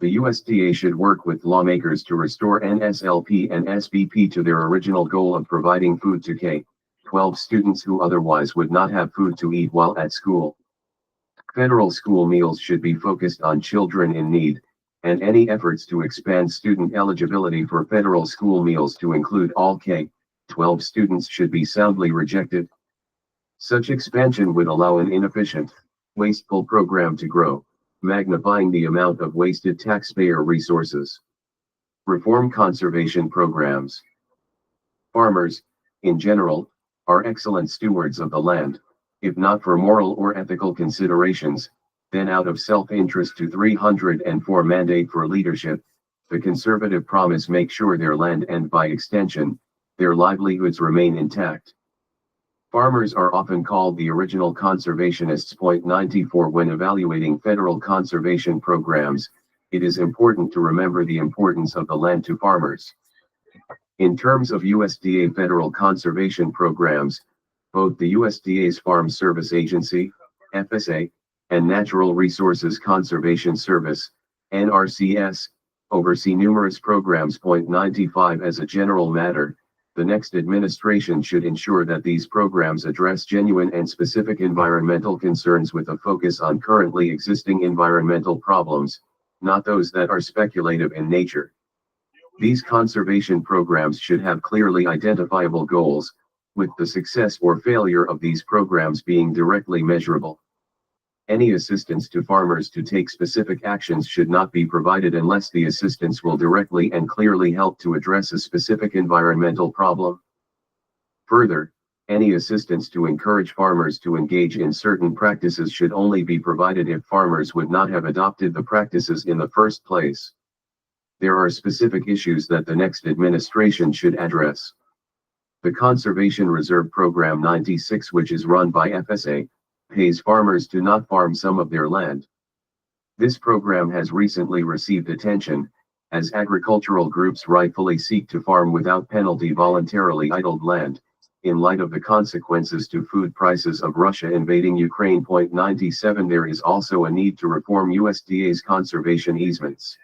The USDA should work with lawmakers to restore NSLP and SBP to their original goal of providing food to K-12 students who otherwise would not have food to eat while at school. Federal school meals should be focused on children in need, and any efforts to expand student eligibility for federal school meals to include all K-12 students should be soundly rejected. Such expansion would allow an inefficient, wasteful program to grow, magnifying the amount of wasted taxpayer resources. Reform conservation programs. Farmers, in general, are excellent stewards of the land, if not for moral or ethical considerations, then out of self-interest. To 304 mandate for leadership, the conservative promise make sure their land and by extension, their livelihoods remain intact. Farmers are often called the original conservationists. Point 94. When evaluating federal conservation programs, it is important to remember the importance of the land to farmers. In terms of USDA federal conservation programs, both the USDA's Farm Service Agency, FSA, and Natural Resources Conservation Service, NRCS, oversee numerous programs. Point 95. As a general matter, the next administration should ensure that these programs address genuine and specific environmental concerns with a focus on currently existing environmental problems, not those that are speculative in nature. These conservation programs should have clearly identifiable goals, with the success or failure of these programs being directly measurable. Any assistance to farmers to take specific actions should not be provided unless the assistance will directly and clearly help to address a specific environmental problem. Further, any assistance to encourage farmers to engage in certain practices should only be provided if farmers would not have adopted the practices in the first place. There are specific issues that the next administration should address. The Conservation Reserve Program 96, which is run by FSA, pays farmers to not farm some of their land. This program has recently received attention, as agricultural groups rightfully seek to farm without penalty voluntarily idled land, in light of the consequences to food prices of Russia invading Ukraine. Point 97. There is also a need to reform USDA's conservation easements.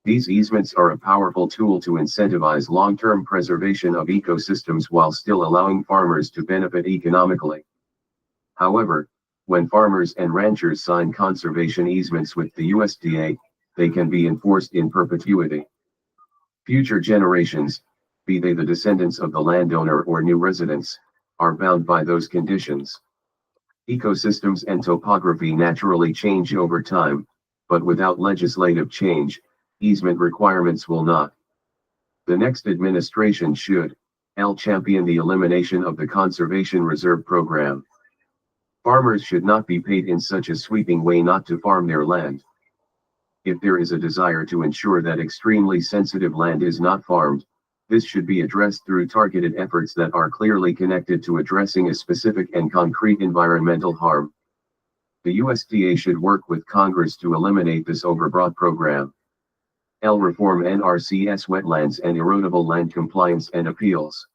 These easements are a powerful tool to incentivize long-term preservation of ecosystems while still allowing farmers to benefit economically. However, when farmers and ranchers sign conservation easements with the USDA, they can be enforced in perpetuity. Future generations, be they the descendants of the landowner or new residents, are bound by those conditions. Ecosystems and topography naturally change over time, but without legislative change, easement requirements will not. The next administration should champion the elimination of the Conservation Reserve Program. Farmers should not be paid in such a sweeping way not to farm their land. If there is a desire to ensure that extremely sensitive land is not farmed, this should be addressed through targeted efforts that are clearly connected to addressing a specific and concrete environmental harm. The USDA should work with Congress to eliminate this overbroad program. Reform NRCS wetlands and erodible land compliance and appeals.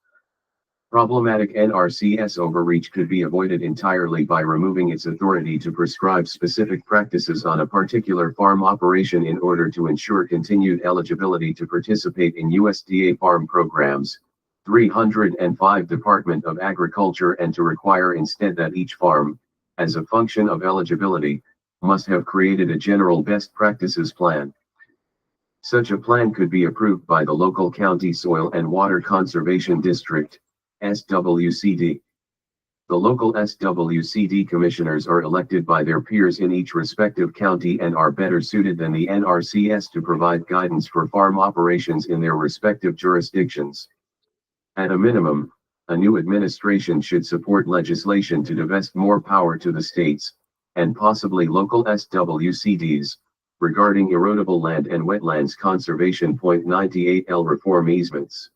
Problematic NRCS overreach could be avoided entirely by removing its authority to prescribe specific practices on a particular farm operation in order to ensure continued eligibility to participate in USDA farm programs. 305 Department of Agriculture, and to require instead that each farm, as a function of eligibility, must have created a general best practices plan. Such a plan could be approved by the local county soil and water conservation district, SWCD. The local SWCD commissioners are elected by their peers in each respective county and are better suited than the NRCS to provide guidance for farm operations in their respective jurisdictions. At a minimum, a new administration should support legislation to divest more power to the states, and possibly local SWCDs, regarding erodible land and wetlands conservation. Point 98 Reform easements.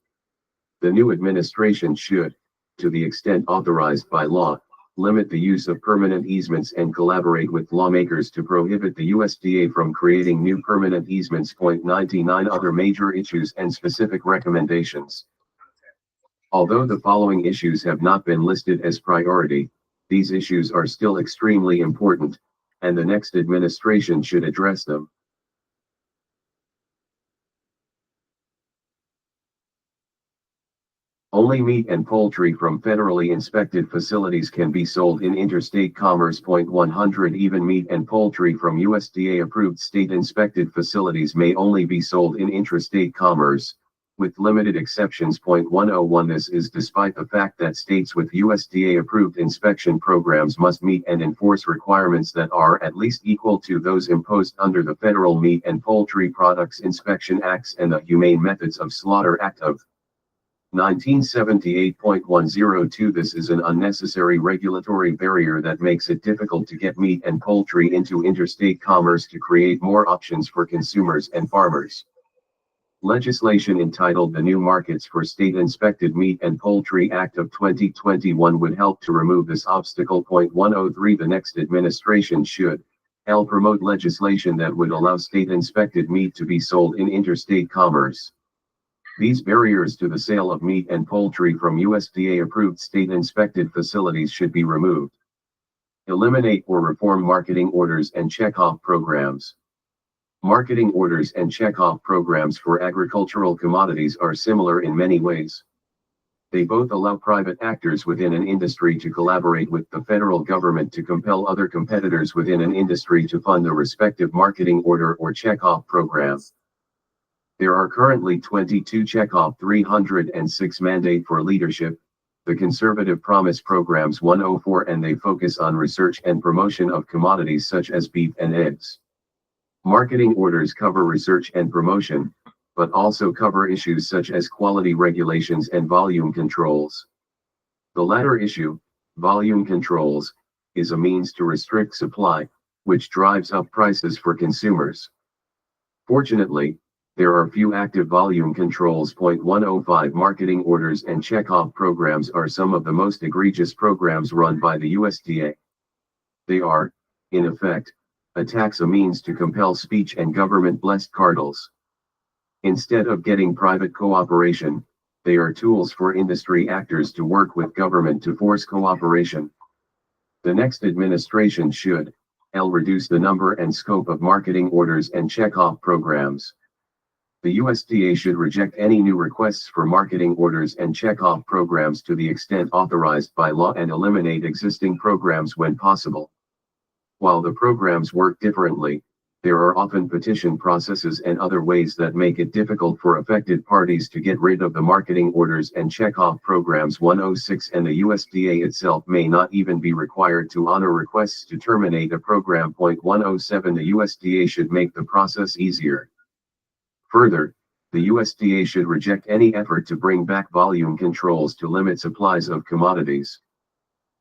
The new administration should, to the extent authorized by law, limit the use of permanent easements and collaborate with lawmakers to prohibit the USDA from creating new permanent easements. Point 99 Other major issues and specific recommendations. Although the following issues have not been listed as priority, these issues are still extremely important, and the next administration should address them. Only meat and poultry from federally inspected facilities can be sold in interstate commerce. Point 100 Even meat and poultry from USDA-approved state-inspected facilities may only be sold in intrastate commerce, with limited exceptions. Point 101 This is despite the fact that states with USDA-approved inspection programs must meet and enforce requirements that are at least equal to those imposed under the Federal Meat and Poultry Products Inspection Acts and the Humane Methods of Slaughter Act of 1978.102 This is an unnecessary regulatory barrier that makes it difficult to get meat and poultry into interstate commerce to create more options for consumers and farmers. Legislation entitled the New Markets for State-Inspected Meat and Poultry Act of 2021 would help to remove this obstacle. 103 The next administration should promote legislation that would allow state-inspected meat to be sold in interstate commerce. These barriers to the sale of meat and poultry from USDA-approved state-inspected facilities should be removed. Eliminate or reform marketing orders and checkoff programs. Marketing orders and checkoff programs for agricultural commodities are similar in many ways. They both allow private actors within an industry to collaborate with the federal government to compel other competitors within an industry to fund the respective marketing order or checkoff program. There are currently 22 checkoff 306 mandate for leadership, the Conservative Promise Programs 104, and they focus on research and promotion of commodities such as beef and eggs. Marketing orders cover research and promotion, but also cover issues such as quality regulations and volume controls. The latter issue, volume controls, is a means to restrict supply, which drives up prices for consumers. Fortunately, there are few active volume controls. 105 Marketing orders and checkoff programs are some of the most egregious programs run by the USDA. They are, in effect, a tax, a means to compel speech and government-blessed cartels. Instead of getting private cooperation, they are tools for industry actors to work with government to force cooperation. The next administration should reduce the number and scope of marketing orders and checkoff programs. The USDA should reject any new requests for marketing orders and checkoff programs to the extent authorized by law and eliminate existing programs when possible. While the programs work differently, there are often petition processes and other ways that make it difficult for affected parties to get rid of the marketing orders and checkoff programs. 106 And the USDA itself may not even be required to honor requests to terminate a program. 107 The USDA should make the process easier. Further, the USDA should reject any effort to bring back volume controls to limit supplies of commodities.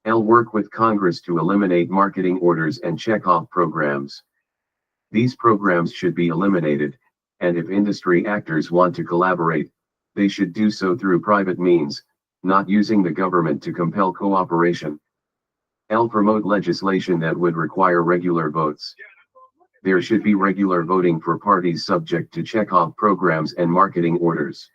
Work with Congress to eliminate marketing orders and checkoff programs. These programs should be eliminated, and if industry actors want to collaborate, they should do so through private means, not using the government to compel cooperation. Promote legislation that would require regular votes. There should be regular voting for parties subject to checkoff programs and marketing orders.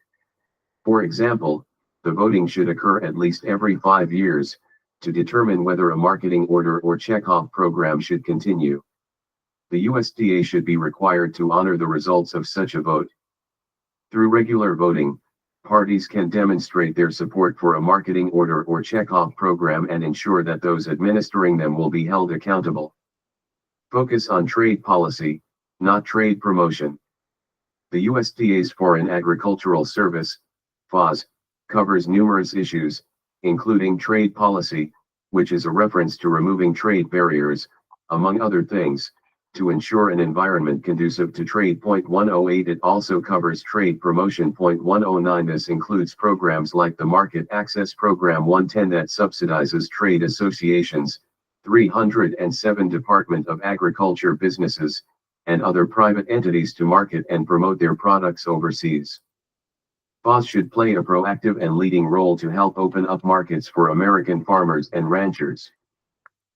For example, the voting should occur at least every 5 years, to determine whether a marketing order or checkoff program should continue. The USDA should be required to honor the results of such a vote. Through regular voting, parties can demonstrate their support for a marketing order or checkoff program and ensure that those administering them will be held accountable. Focus on trade policy, not trade promotion. The USDA's Foreign Agricultural Service, FAS, covers numerous issues, including trade policy, which is a reference to removing trade barriers, among other things, to ensure an environment conducive to trade. 108 It also covers trade promotion. 109 This includes programs like the Market Access Program 110 that subsidizes trade associations, 307 Department of Agriculture businesses, and other private entities to market and promote their products overseas. FAS should play a proactive and leading role to help open up markets for American farmers and ranchers.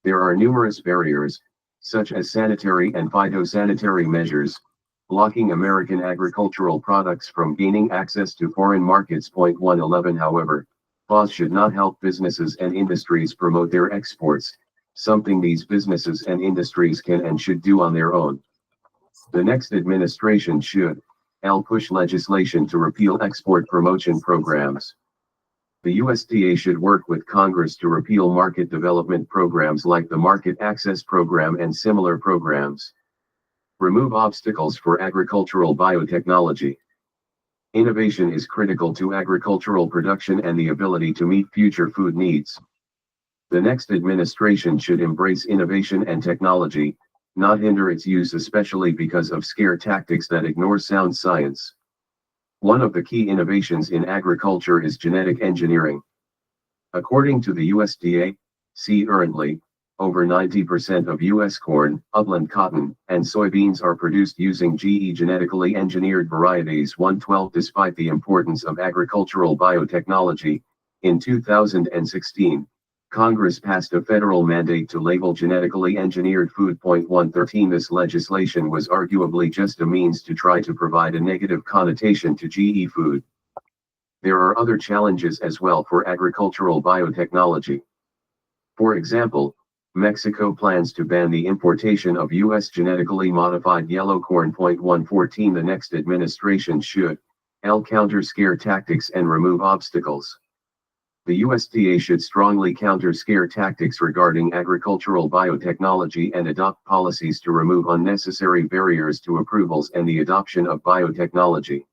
There are numerous barriers, such as sanitary and phytosanitary measures, blocking American agricultural products from gaining access to foreign markets. 111 However, FAS should not help businesses and industries promote their exports, something these businesses and industries can and should do on their own. The next administration should push legislation to repeal export promotion programs. The USDA should work with Congress to repeal market development programs like the Market Access Program and similar programs. Remove obstacles for agricultural biotechnology. Innovation is critical to agricultural production and the ability to meet future food needs. The next administration should embrace innovation and technology, not hinder its use, especially because of scare tactics that ignore sound science. One of the key innovations in agriculture is genetic engineering. According to the USDA, currently, over 90% of U.S. corn, upland cotton, and soybeans are produced using GE genetically engineered varieties 112. Despite the importance of agricultural biotechnology, in 2016, Congress passed a federal mandate to label genetically engineered food. 113 This legislation was arguably just a means to try to provide a negative connotation to GE food. There are other challenges as well for agricultural biotechnology. For example, Mexico plans to ban the importation of U.S. genetically modified yellow corn. 114 The next administration should counter scare tactics and remove obstacles. The USDA should strongly counter scare tactics regarding agricultural biotechnology and adopt policies to remove unnecessary barriers to approvals and the adoption of biotechnology.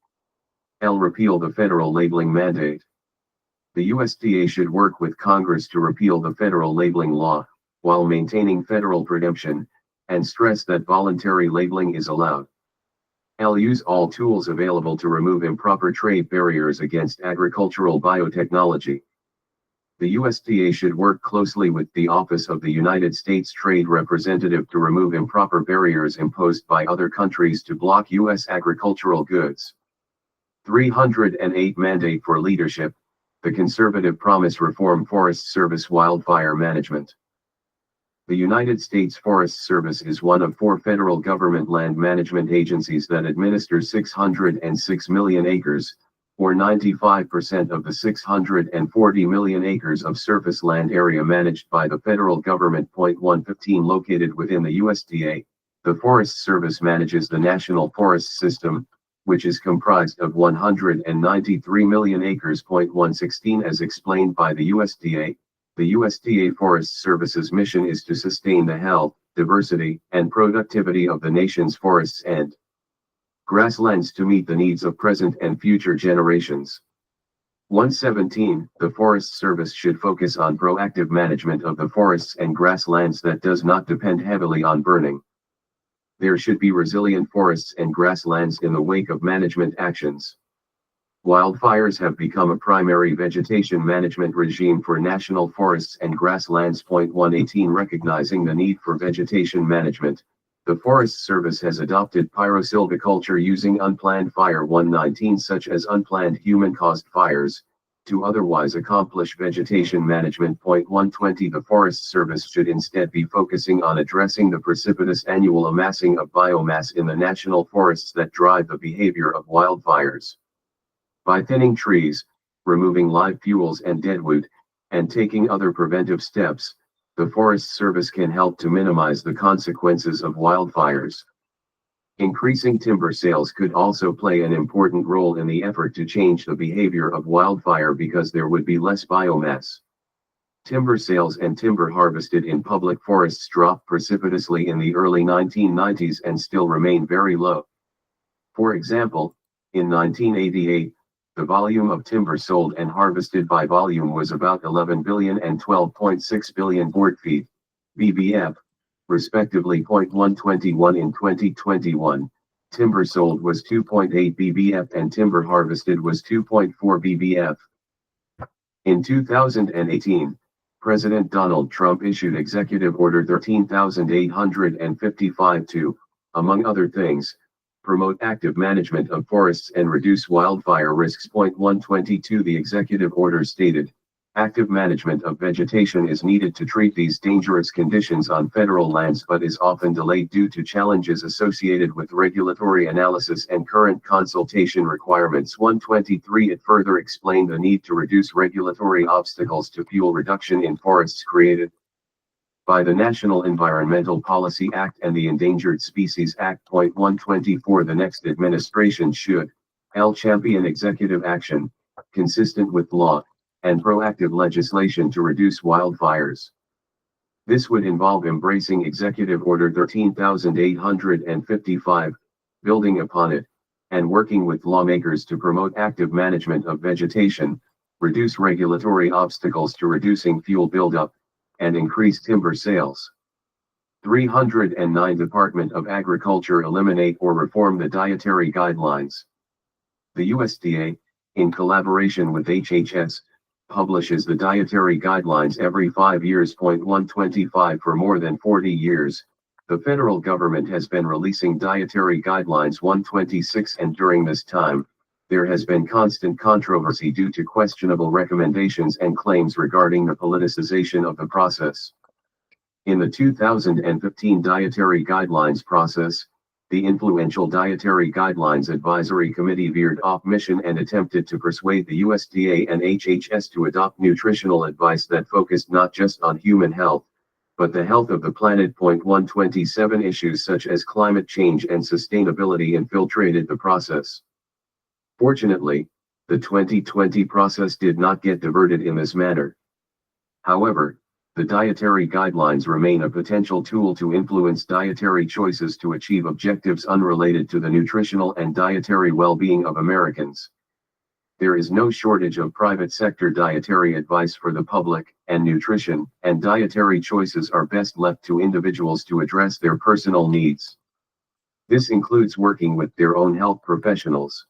Repeal the federal labeling mandate. The USDA should work with Congress to repeal the federal labeling law, while maintaining federal preemption, and stress that voluntary labeling is allowed. Use all tools available to remove improper trade barriers against agricultural biotechnology. The USDA should work closely with the Office of the United States Trade Representative to remove improper barriers imposed by other countries to block U.S. agricultural goods. 308 Mandate for leadership. The conservative promise reform Forest Service wildfire management. The United States Forest Service is one of 4 federal government land management agencies that administers 606 million acres, or 95% of the 640 million acres of surface land area managed by the federal government. 115 Located within the USDA, the Forest Service manages the National Forest System, which is comprised of 193 million acres. 116 As explained by the USDA, the USDA Forest Service's mission is to sustain the health, diversity, and productivity of the nation's forests and grasslands to meet the needs of present and future generations. 117 The Forest Service should focus on proactive management of the forests and grasslands that does not depend heavily on burning. There should be resilient forests and grasslands in the wake of management actions. Wildfires have become a primary vegetation management regime for national forests and grasslands. 118 Recognizing the need for vegetation management, the Forest Service has adopted pyrosilviculture using unplanned fire. 119 Such as unplanned human-caused fires, to otherwise accomplish vegetation management. 120 The Forest Service should instead be focusing on addressing the precipitous annual amassing of biomass in the national forests that drive the behavior of wildfires. By thinning trees, removing live fuels and deadwood, and taking other preventive steps, the Forest Service can help to minimize the consequences of wildfires. Increasing timber sales could also play an important role in the effort to change the behavior of wildfire because there would be less biomass. Timber sales and timber harvested in public forests dropped precipitously in the early 1990s and still remain very low. For example, in 1988, the volume of timber sold and harvested by volume was about 11 billion and 12.6 billion board feet, BBF, respectively. 121 In 2021, timber sold was 2.8 BBF and timber harvested was 2.4 BBF. In 2018, President Donald Trump issued Executive Order 13,855 to, among other things, promote active management of forests and reduce wildfire risks. 122 The executive order stated, active management of vegetation is needed to treat these dangerous conditions on federal lands but is often delayed due to challenges associated with regulatory analysis and current consultation requirements. 123 It further explained the need to reduce regulatory obstacles to fuel reduction in forests created by the National Environmental Policy Act and the Endangered Species Act. 124 The next administration should champion executive action, consistent with law, and proactive legislation to reduce wildfires. This would involve embracing Executive Order 13,855, building upon it, and working with lawmakers to promote active management of vegetation, reduce regulatory obstacles to reducing fuel buildup, and increase timber sales. 309 Department of Agriculture eliminate or reform the dietary guidelines. The USDA, in collaboration with HHS, publishes the dietary guidelines every 5 years. 125 For more than 40 years, the federal government has been releasing dietary guidelines 126, and during this time, there has been constant controversy due to questionable recommendations and claims regarding the politicization of the process. In the 2015 dietary guidelines process, the influential Dietary Guidelines Advisory Committee veered off mission and attempted to persuade the USDA and HHS to adopt nutritional advice that focused not just on human health, but the health of the planet. 127 Issues such as climate change and sustainability infiltrated the process. Fortunately, the 2020 process did not get diverted in this manner. However, the dietary guidelines remain a potential tool to influence dietary choices to achieve objectives unrelated to the nutritional and dietary well-being of Americans. There is no shortage of private sector dietary advice for the public, and nutrition and dietary choices are best left to individuals to address their personal needs. This includes working with their own health professionals.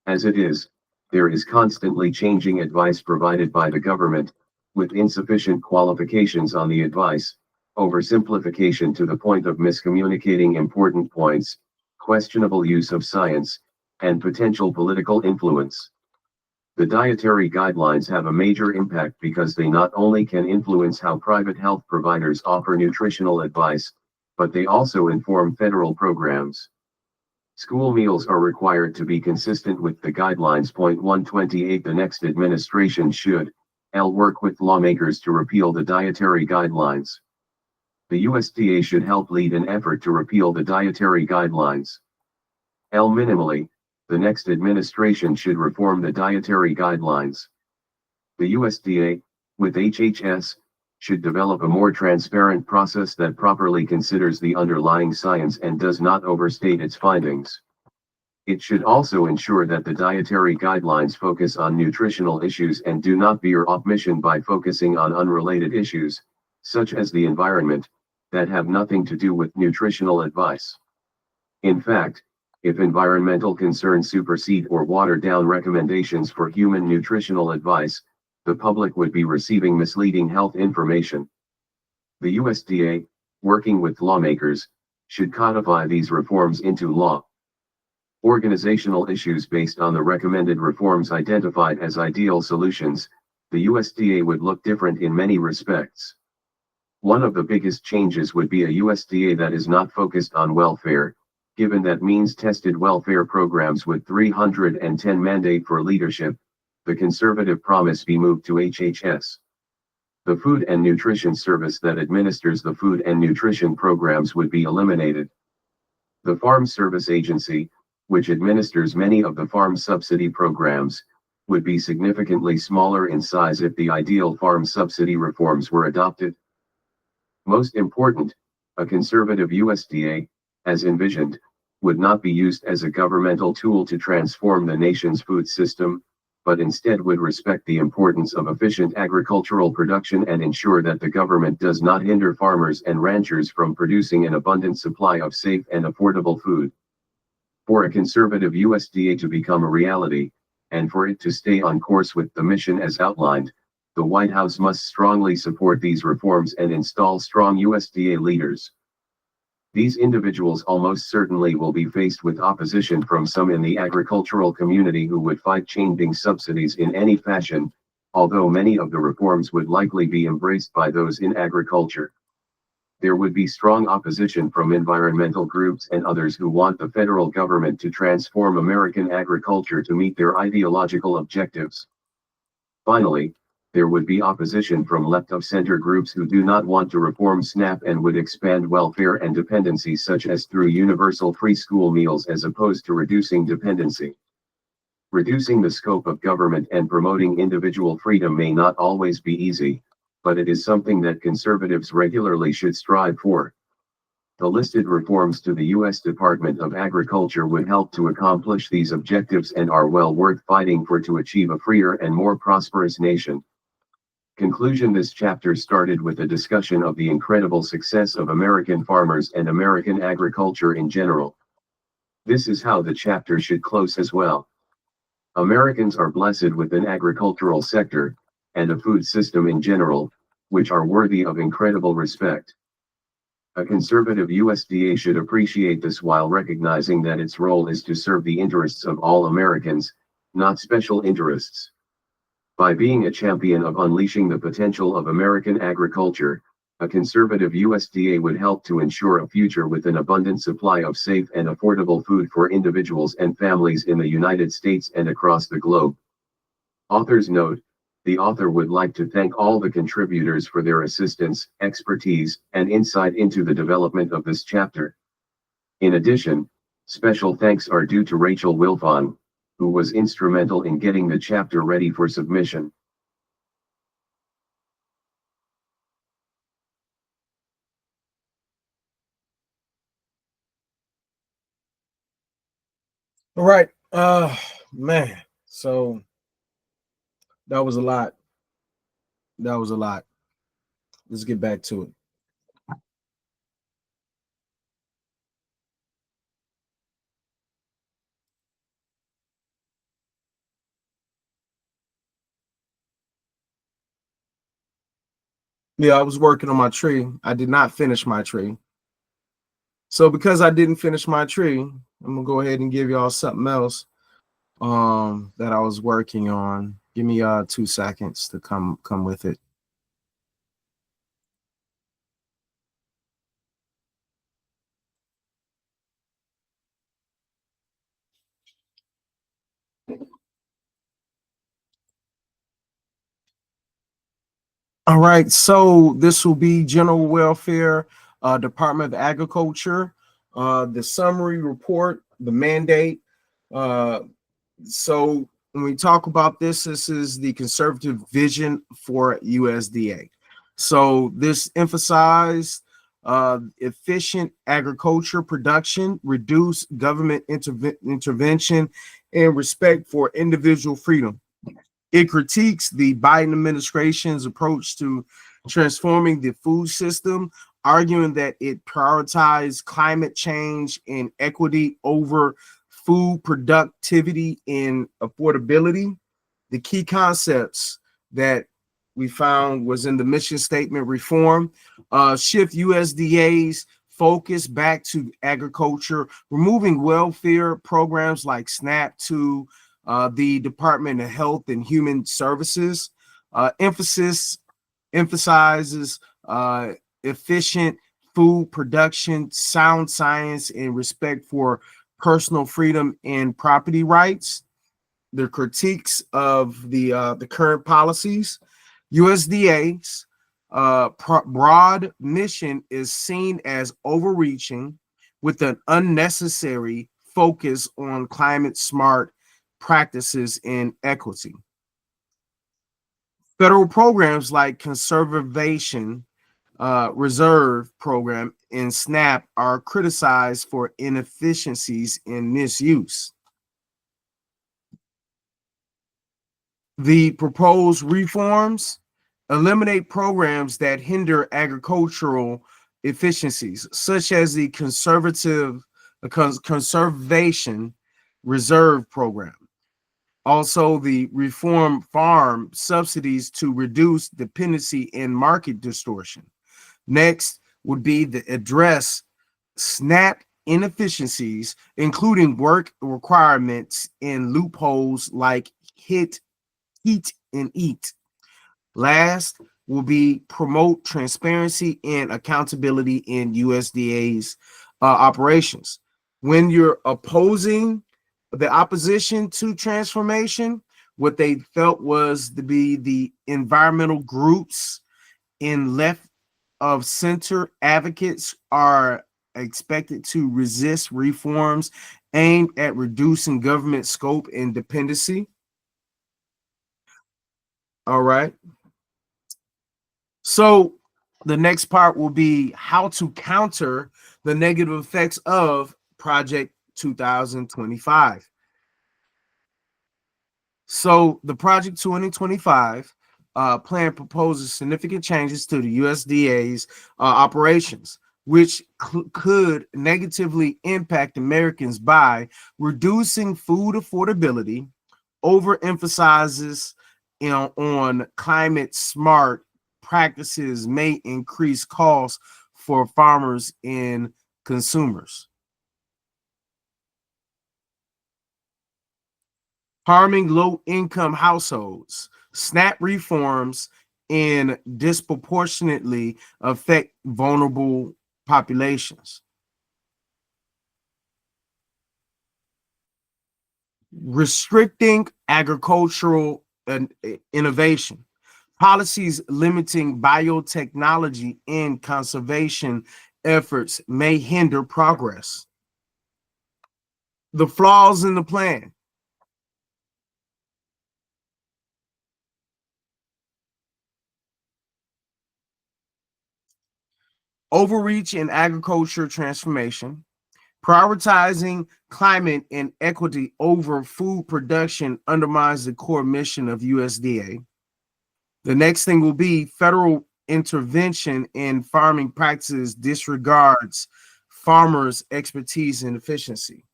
As it is, there is constantly changing advice provided by the government, with insufficient qualifications on the advice, oversimplification to the point of miscommunicating important points, questionable use of science, and potential political influence. The dietary guidelines have a major impact because they not only can influence how private health providers offer nutritional advice, but they also inform federal programs. School meals are required to be consistent with the guidelines. 128 The next administration should work with lawmakers to repeal the dietary guidelines. The USDA should help lead an effort to repeal the dietary guidelines. Minimally, the next administration should reform the dietary guidelines. The USDA, with HHS, should develop a more transparent process that properly considers the underlying science and does not overstate its findings. It should also ensure that the dietary guidelines focus on nutritional issues and do not veer off mission by focusing on unrelated issues, such as the environment, that have nothing to do with nutritional advice. In fact, if environmental concerns supersede or water down recommendations for human nutritional advice, the public would be receiving misleading health information. The USDA, working with lawmakers, should codify these reforms into law. Organizational issues based on the recommended reforms identified as ideal solutions, the USDA would look different in many respects. One of the biggest changes would be a USDA that is not focused on welfare, given that means-tested welfare programs with 310 mandate for leadership. The conservative promise be moved to HHS. The Food and Nutrition Service that administers the food and nutrition programs would be eliminated. The Farm Service Agency, which administers many of the farm subsidy programs, would be significantly smaller in size if the ideal farm subsidy reforms were adopted. Most important, a conservative USDA, as envisioned, would not be used as a governmental tool to transform the nation's food system, but instead would respect the importance of efficient agricultural production and ensure that the government does not hinder farmers and ranchers from producing an abundant supply of safe and affordable food. For a conservative USDA to become a reality, and for it to stay on course with the mission as outlined, the White House must strongly support these reforms and install strong USDA leaders. These individuals almost certainly will be faced with opposition from some in the agricultural community who would fight changing subsidies in any fashion, although many of the reforms would likely be embraced by those in agriculture. There would be strong opposition from environmental groups and others who want the federal government to transform American agriculture to meet their ideological objectives. Finally, there would be opposition from left-of-center groups who do not want to reform SNAP and would expand welfare and dependency, such as through universal free school meals as opposed to reducing dependency. Reducing the scope of government and promoting individual freedom may not always be easy, but it is something that conservatives regularly should strive for. The listed reforms to the U.S. Department of Agriculture would help to accomplish these objectives and are well worth fighting for to achieve a freer and more prosperous nation. Conclusion: This chapter started with a discussion of the incredible success of American farmers and American agriculture in general. This is how the chapter should close as well. Americans are blessed with an agricultural sector, and a food system in general, which are worthy of incredible respect. A conservative USDA should appreciate this while recognizing that its role is to serve the interests of all Americans, not special interests. By being a champion of unleashing the potential of American agriculture, a conservative USDA would help to ensure a future with an abundant supply of safe and affordable food for individuals and families in the United States and across the globe. Author's note: the author would like to thank all the contributors for their assistance, expertise, and insight into the development of this chapter. In addition, special thanks are due to Rachel Wilfon, who was instrumental in getting the chapter ready for submission. All right. Man. So that was a lot. That was a lot. Let's get back to it. Yeah, I was working on my tree. I did not finish my tree. So because I didn't finish my tree, I'm gonna go ahead and give y'all something else that I was working on. Give me 2 seconds to come with it. All right, so this will be General Welfare, Department of Agriculture, the summary report, the mandate. So when we talk about this, this is the conservative vision for USDA. So this emphasized efficient agriculture production, reduce government intervention, and respect for individual freedom. It critiques the Biden administration's approach to transforming the food system, arguing that it prioritized climate change and equity over food productivity and affordability. The key concepts that we found was in the mission statement: reform, shift USDA's focus back to agriculture, removing welfare programs like SNAP to the Department of Health and Human Services. Emphasizes efficient food production, sound science, and respect for personal freedom and property rights. The critiques of the current policies. USDA's broad mission is seen as overreaching, with an unnecessary focus on climate smart practices and equity. Federal programs like conservation reserve program and SNAP are criticized for inefficiencies and misuse. The proposed reforms eliminate programs that hinder agricultural efficiencies, such as the conservation reserve program. Also, the reform farm subsidies to reduce dependency and market distortion. Next would be the address SNAP inefficiencies, including work requirements and loopholes like heat and eat. Last will be promote transparency and accountability in USDA's operations. When you're opposing the opposition to transformation, what they felt was to be the environmental groups in left of center advocates are expected to resist reforms aimed at reducing government scope and dependency. All right. So the next part will be how to counter the negative effects of Project 2025. So the Project 2025 plan proposes significant changes to the USDA's operations, which could negatively impact Americans by reducing food affordability, overemphasizes, on climate smart practices may increase costs for farmers and consumers. Harming low income households. SNAP reforms and disproportionately affect vulnerable populations. Restricting agricultural innovation. Policies limiting biotechnology and conservation efforts may hinder progress. The flaws in the plan. Overreach in agriculture transformation. Prioritizing climate and equity over food production undermines the core mission of USDA. The next thing will be federal intervention in farming practices disregards farmers' expertise and efficiency.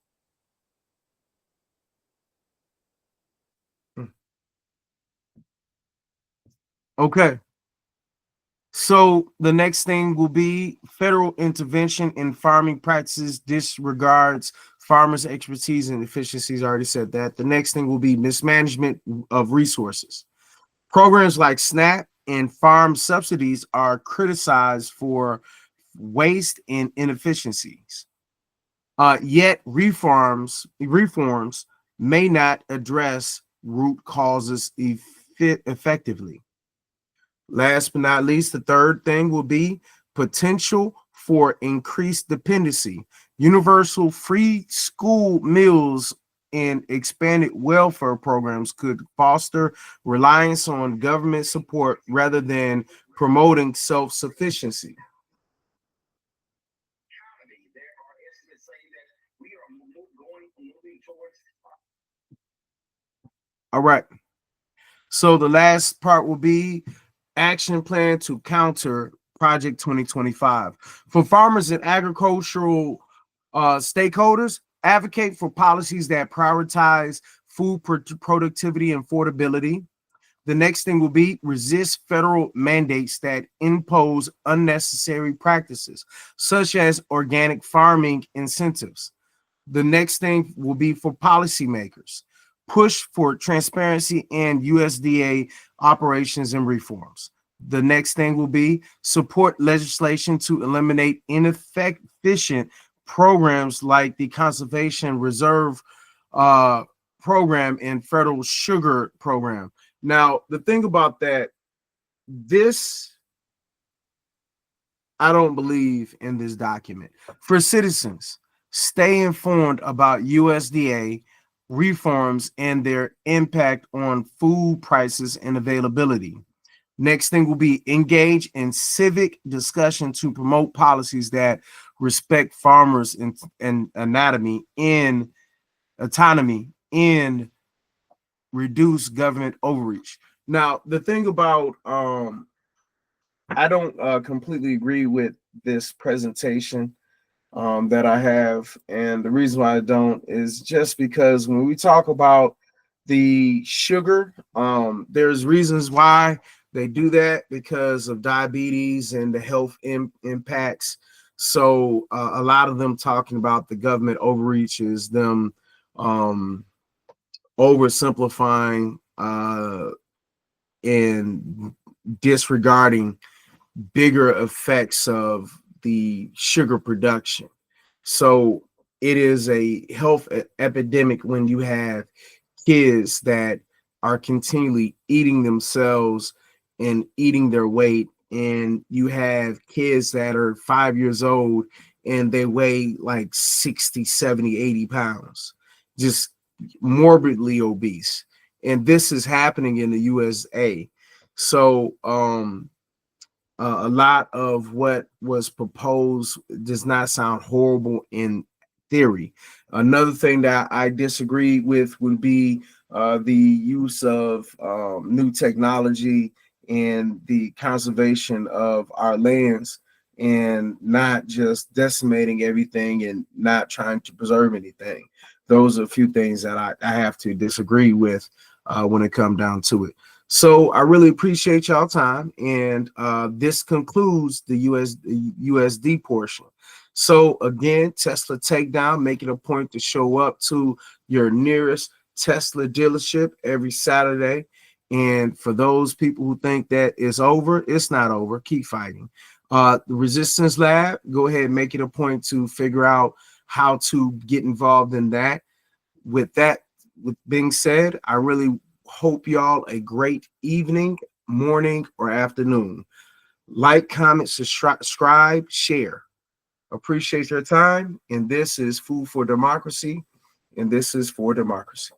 Okay. So the next thing will be federal intervention in farming practices disregards farmers' expertise and efficiencies. I already said that. The next thing will be mismanagement of resources. Programs like SNAP and farm subsidies are criticized for waste and inefficiencies. Yet reforms may not address root causes effectively. Last but not least, the third thing will be potential for increased dependency. Universal free school meals and expanded welfare programs could foster reliance on government support rather than promoting self-sufficiency. All right. So the last part will be action plan to counter Project 2025. For farmers and agricultural stakeholders, advocate for policies that prioritize food productivity and affordability. The next thing will be resist federal mandates that impose unnecessary practices, such as organic farming incentives. The next thing will be for policymakers. Push for transparency and USDA operations and reforms. The next thing will be support legislation to eliminate inefficient programs like the Conservation Reserve uh, program and federal sugar program. Now, the thing about that, this I don't believe in this document. For citizens, stay informed about USDA reforms and their impact on food prices and availability. Next thing will be engage in civic discussion to promote policies that respect farmers and autonomy and reduce government overreach. Now, the thing about I don't completely agree with this presentation that I have. And the reason why I don't is just because when we talk about the sugar, there's reasons why they do that because of diabetes and the health impacts. So a lot of them talking about the government overreach is them um, oversimplifying and disregarding bigger effects of the sugar production. So it is a health epidemic when you have kids that are continually eating themselves and eating their weight. And you have kids that are 5 years old and they weigh like 60, 70, 80 pounds, just morbidly obese. And this is happening in the USA. So, a lot of what was proposed does not sound horrible in theory. Another thing that I disagree with would be the use of new technology and the conservation of our lands and not just decimating everything and not trying to preserve anything. those are a few things that I have to disagree with when it comes down to it. So I really appreciate y'all time, and this concludes the USD portion. So again, Tesla Takedown, make it a point to show up to your nearest Tesla dealership every Saturday. And for those people who think that it's over, it's not over. Keep fighting. The Resistance Lab, go ahead and make it a point to figure out how to get involved in that. With that being said, I really hope y'all a great evening, morning, or afternoon. Like, comment, subscribe, share. Appreciate your time. And this is Food for Democracy. And this is For Democracy.